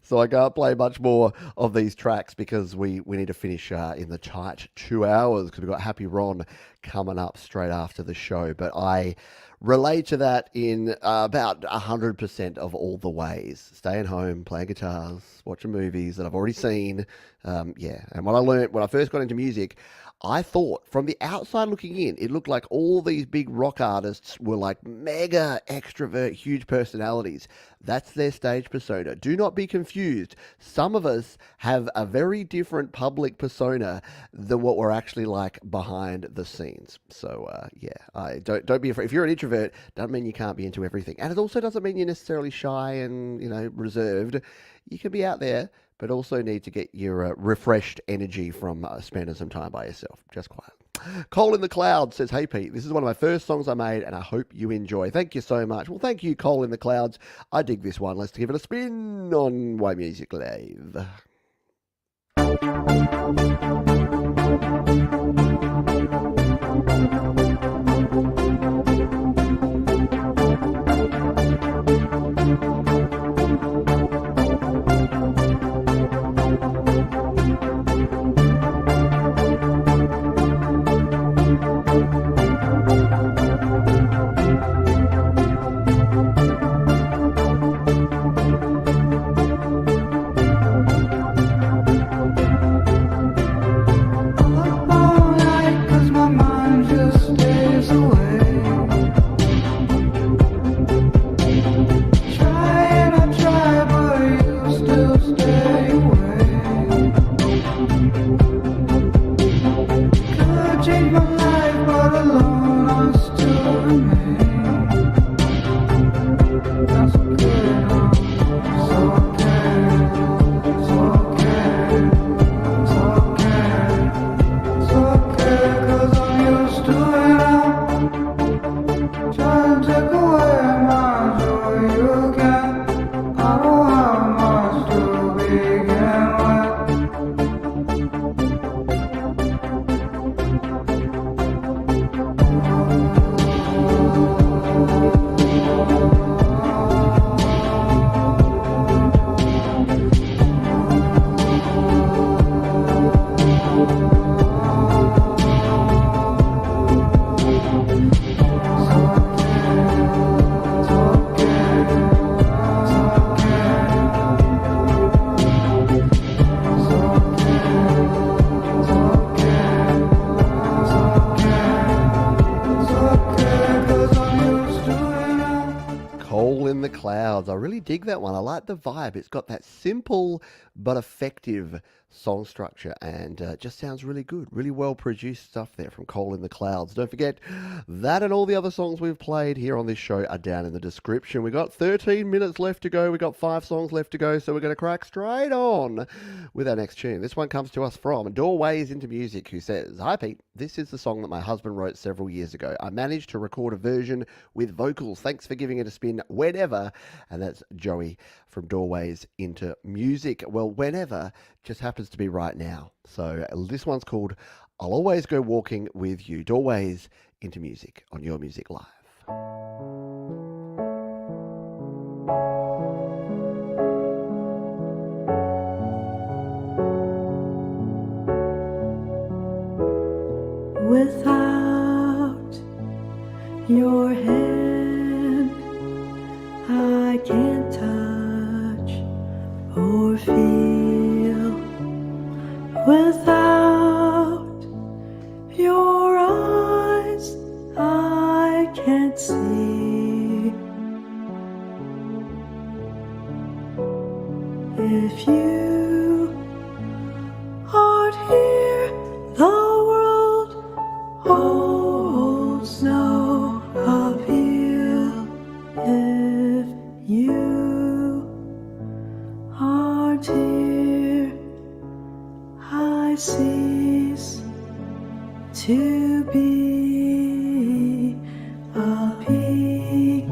so I can't play much more of these tracks because we need to finish in the tight 2 hours because we've got Happy Ron coming up straight after the show. But I relate to that in about 100% of all the ways. Staying home, playing guitars, watching movies that I've already seen. Yeah, and what I learned when I first got into music, I thought from the outside looking in, it looked like all these big rock artists were like mega extrovert, huge personalities. That's their stage persona. Do not be confused. Some of us have a very different public persona than what we're actually like behind the scenes. So yeah, don't be afraid. If you're an introvert, doesn't mean you can't be into everything, and it also doesn't mean you're necessarily shy and reserved. You can be out there, but also need to get your refreshed energy from spending some time by yourself. Just quiet. Cole in the Clouds says, "Hey Pete, this is one of my first songs I made and I hope you enjoy." Thank you so much. Well, thank you, Cole in the Clouds. I dig this one. Let's give it a spin on Y Music Live. I really dig that one. I like the vibe. It's got that simple but effective song structure and just sounds really good. Really well produced stuff there from Cole in the Clouds. Don't forget that and all the other songs we've played here on this show are down in the description. We got 13 minutes left to go. We got 5 songs left to go, so we're going to crack straight on with our next tune. This one comes to us from Doorways into Music, who says, "Hi Pete, this is the song that my husband wrote several years ago. I managed to record a version with vocals. Thanks for giving it a spin whenever." And that's Joey from Doorways into Music. Well, whenever just happens to be right now. So this one's called I'll Always Go Walking With You. Doorways into Music on Your Music Live. Without your hand, I can't touch or feel. Without your eyes, I can't see. If you aren't here, the world holds no appeal. If you aren't here, I cease to be. A peak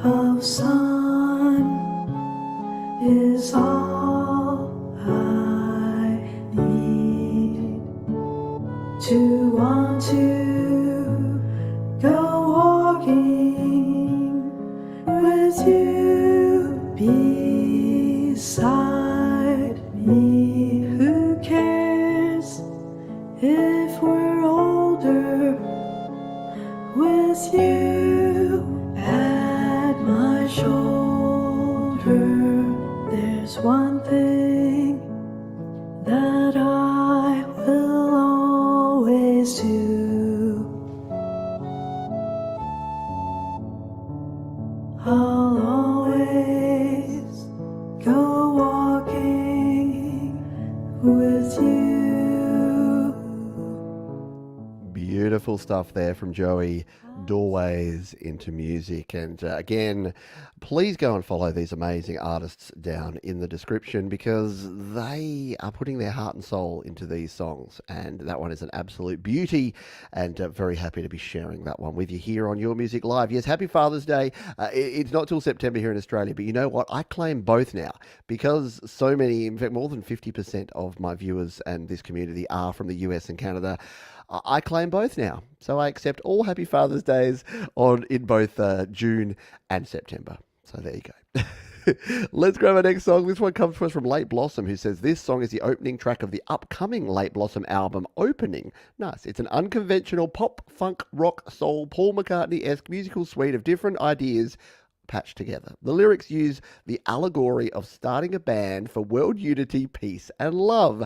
of sun is all I need to want to beside me. Who cares if we're older with you at my shoulder? There's one thing that I will always do. I'll always go walking with you. Beautiful stuff there from Joey. Doorways into music. And again, please go and follow these amazing artists down in the description, because they are putting their heart and soul into these songs, and that one is an absolute beauty, and very happy to be sharing that one with you here on Your Music Live. Yes, happy Father's Day. It's not till September here in Australia, but you know what? I claim both now, because so many, in fact more than 50% of my viewers and this community are from the US and Canada. I claim both now. So I accept all Happy Father's Days in both June and September. So there you go. Let's grab our next song. This one comes to us from Late Blossom, who says this song is the opening track of the upcoming Late Blossom album, Opening. Nice. It's an unconventional pop, funk, rock, soul, Paul McCartney-esque musical suite of different ideas patched together. The lyrics use the allegory of starting a band for world unity, peace, and love.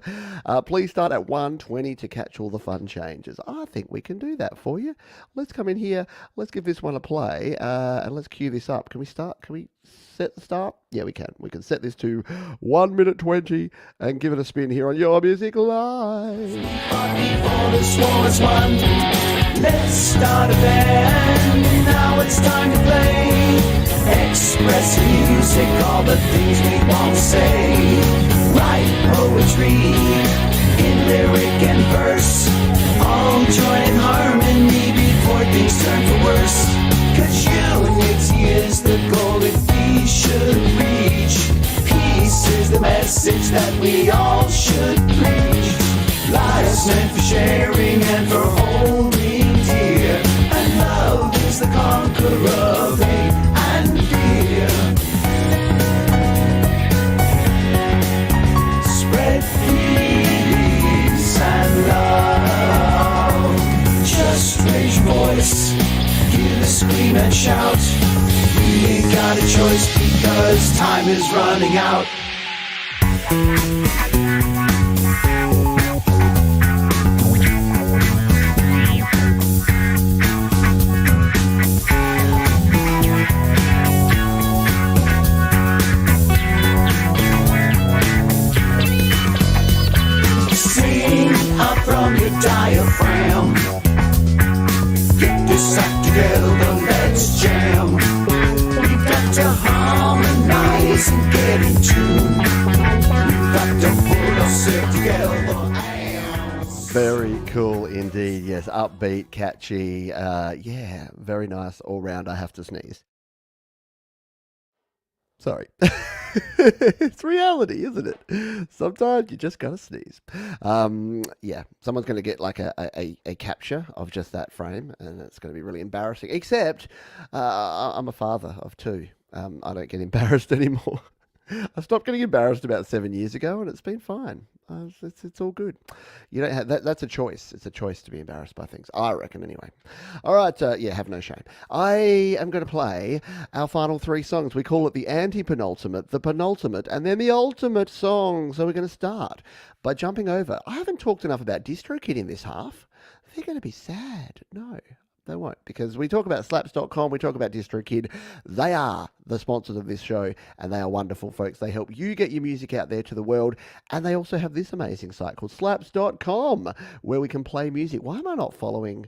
Please start at 1:20 to catch all the fun changes. I think we can do that for you. Let's come in here. Let's give this one a play, and let's cue this up. Can we start? Can we set the start? Yeah, we can. We can set this to 1 minute 20 and give it a spin here on Your Music Live. Before the smallest one, let's start a band. Now it's time to play. Express music, all the things we won't say. Write poetry in lyric and verse. All join in harmony before things turn for worse. 'Cause unity is the goal that we should reach. Peace is the message that we all should preach. Life's meant for sharing and for holding dear. And love is the conqueror of hate and fear. Spread peace and love. Just raise your voice, give a scream and shout. We ain't got a choice because time is running out. From your diaphragm, get this act together, let's jam. We've got to harmonize and get in tune. We've got to put ourselves together. Very cool indeed. Yes, upbeat, catchy. Yeah, very nice all round. I have to sneeze. Sorry. It's reality, isn't it? Sometimes you just gotta sneeze. Yeah, someone's going to get like a capture of just that frame, and it's going to be really embarrassing. Except I'm a father of two. I don't get embarrassed anymore. I stopped getting embarrassed about 7 years ago, and it's been fine. It's all good. You don't have that's a choice. It's a choice to be embarrassed by things, I reckon, anyway. All right, yeah, have no shame. I am going to play our final three songs. We call it the anti-penultimate, the penultimate, and then the ultimate song. So we're going to start by jumping over. I haven't talked enough about DistroKid in this half. They're going to be sad. No, they won't, because we talk about slaps.com, we talk about DistroKid. They are the sponsors of this show, and they are wonderful folks. They help you get your music out there to the world, and they also have this amazing site called slaps.com, where we can play music. Why am I not following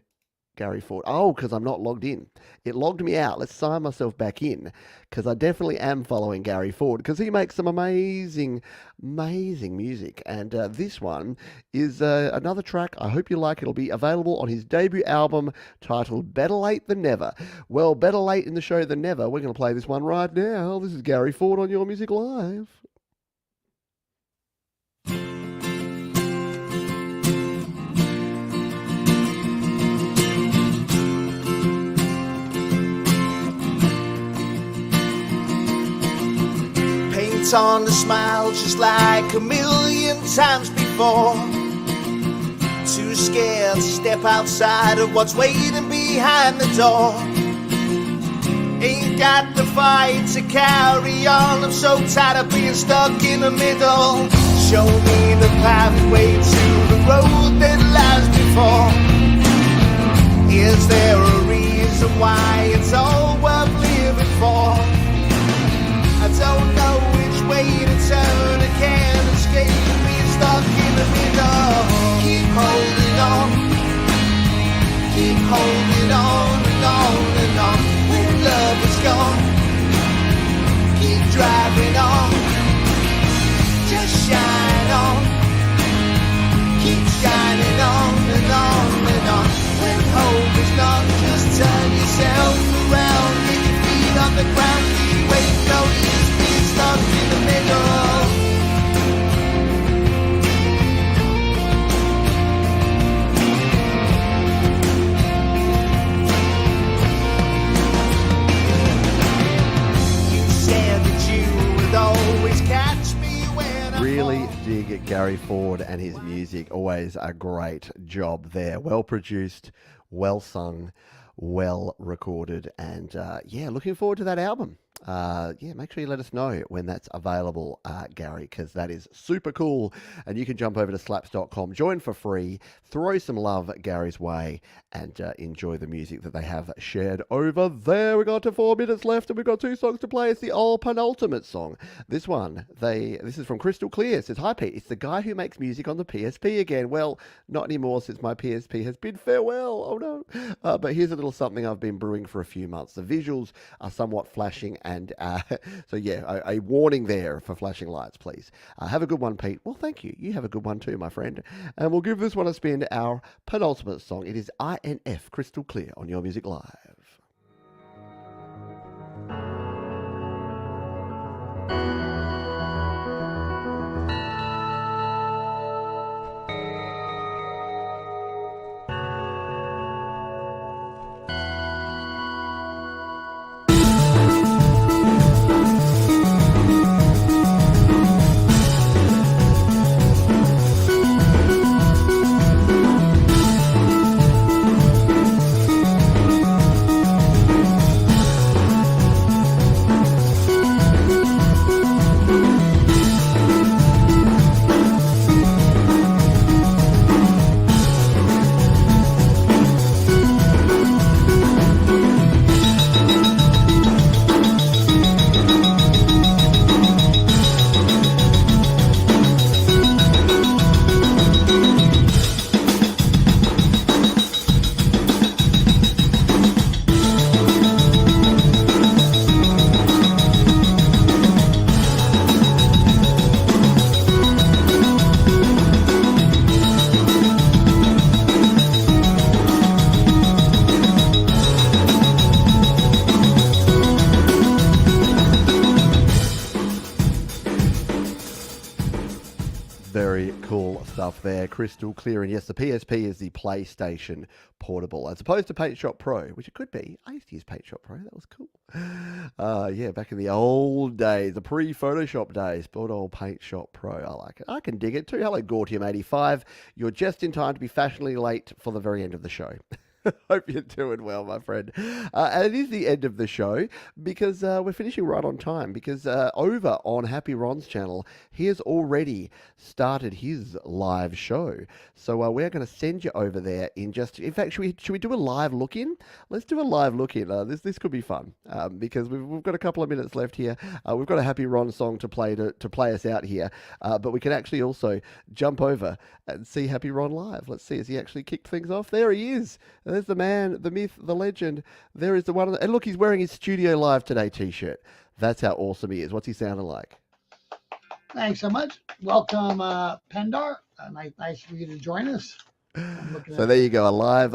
Gary Ford? Oh, because I'm not logged in. It logged me out. Let's sign myself back in, because I definitely am following Gary Ford, because he makes some amazing music. And this one is another track. I hope you like it. It'll be available on his debut album titled Better Late Than Never. Well, better late in the show than never. We're going to play this one right now. This is Gary Ford on Your Music Live. put on a smile just like a million times before. Too scared to step outside of what's waiting behind the door. Ain't got the fight to carry on, I'm so tired of being stuck in the middle. Show me the pathway to the road that lies before. Is there a reason why it's all worth living for? I don't know which way to turn, I can't escape being stuck in the middle. Keep holding on, keep holding on and on and on. When love is gone, keep driving on, just shine on, keep shining on and on and on. When hope is gone, just turn yourself around, get your feet on the ground, keep waiting, no use being stuck in the middle. Really dig Gary Ford and his music. Always a great job there. Well produced, well sung, well recorded, and yeah, looking forward to that album. Yeah, make sure you let us know when that's available, Gary, because that is super cool. And you can jump over to slaps.com, join for free, throw some love Gary's way, and enjoy the music that they have shared over there. We got to 4 minutes left, and we've got 2 songs to play. It's the old penultimate song. This one, this is from Crystal Clear. It says, "Hi Pete, it's the guy who makes music on the PSP again." Well, not anymore since my PSP has bid farewell. Oh no. But here's a little something I've been brewing for a few months. The visuals are somewhat flashing, and so yeah, a warning there for flashing lights, please. Have a good one, Pete. Well, thank you. You have a good one too, my friend. And we'll give this one a spin, our penultimate song. It is INF, Crystal Clear, on Your Music Live. There, Crystal Clear. And yes, the PSP is the PlayStation Portable, as opposed to Paint Shop Pro, which it could be. I used to use Paint Shop Pro. That was cool. Yeah, back in the old days, the pre-Photoshop days, but old Paint Shop Pro. I like it. I can dig it too. Hello, Gortium85. You're just in time to be fashionably late for the very end of the show. Hope you're doing well, my friend. And it is the end of the show because we're finishing right on time, because over on Happy Ron's channel, he has already started his live show. So we're going to send you over there in fact, should we do a live look-in? Let's do a live look-in. This could be fun because we've got a couple of minutes left here. We've got a Happy Ron song to play us out here, but we can actually also jump over and see Happy Ron live. Let's see, has he actually kicked things off? There he is. There's the man, the myth, the legend. There is the one. And look, he's wearing his Studio Live Today t-shirt. That's how awesome he is. What's he sounding like? Thanks so much. Welcome, Pendar. Nice for you to join us. So there you go, a live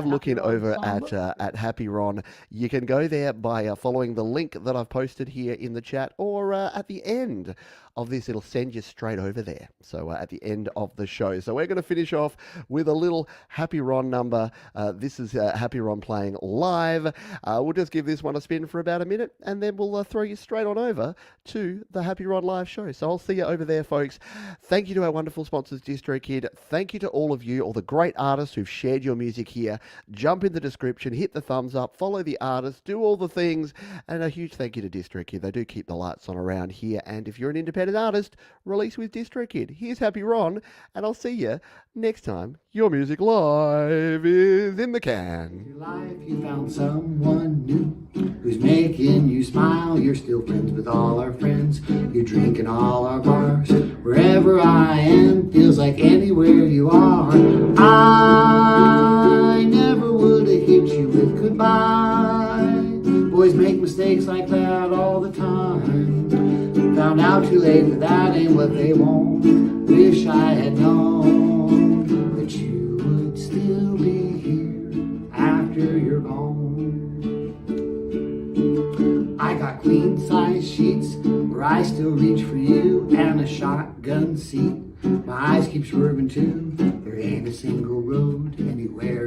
looking over at Happy Ron. You can go there by following the link that I've posted here in the chat, or at the end of this, it'll send you straight over there. So at the end of the show. So we're going to finish off with a little Happy Ron number. This is Happy Ron playing live. We'll just give this one a spin for about a minute, and then we'll throw you straight on over to the Happy Ron live show. So I'll see you over there, folks. Thank you to our wonderful sponsors, DistroKid. Thank you to all of you, all the great artists who've shared your music here. Jump in the description, hit the thumbs up, follow the artists, do all the things, and a huge thank you to DistroKid. They do keep the lights on around here, and if you're an independent artist, release with DistroKid. Here's Happy Ron, and I'll see you next time. Your music live is in the can. Your life, you found someone new who's making you smile. You're still friends with all our friends. You drink in all our bars. Wherever I am, feels like anywhere you are. I never would have hit you with goodbye. Boys make mistakes like that all the time. Found out too late that that ain't what they want. Wish I had known that you would still be here after you're gone. I got queen size sheets where I still reach for you, and a shotgun seat. My eyes keep swerving too. There ain't a single road anywhere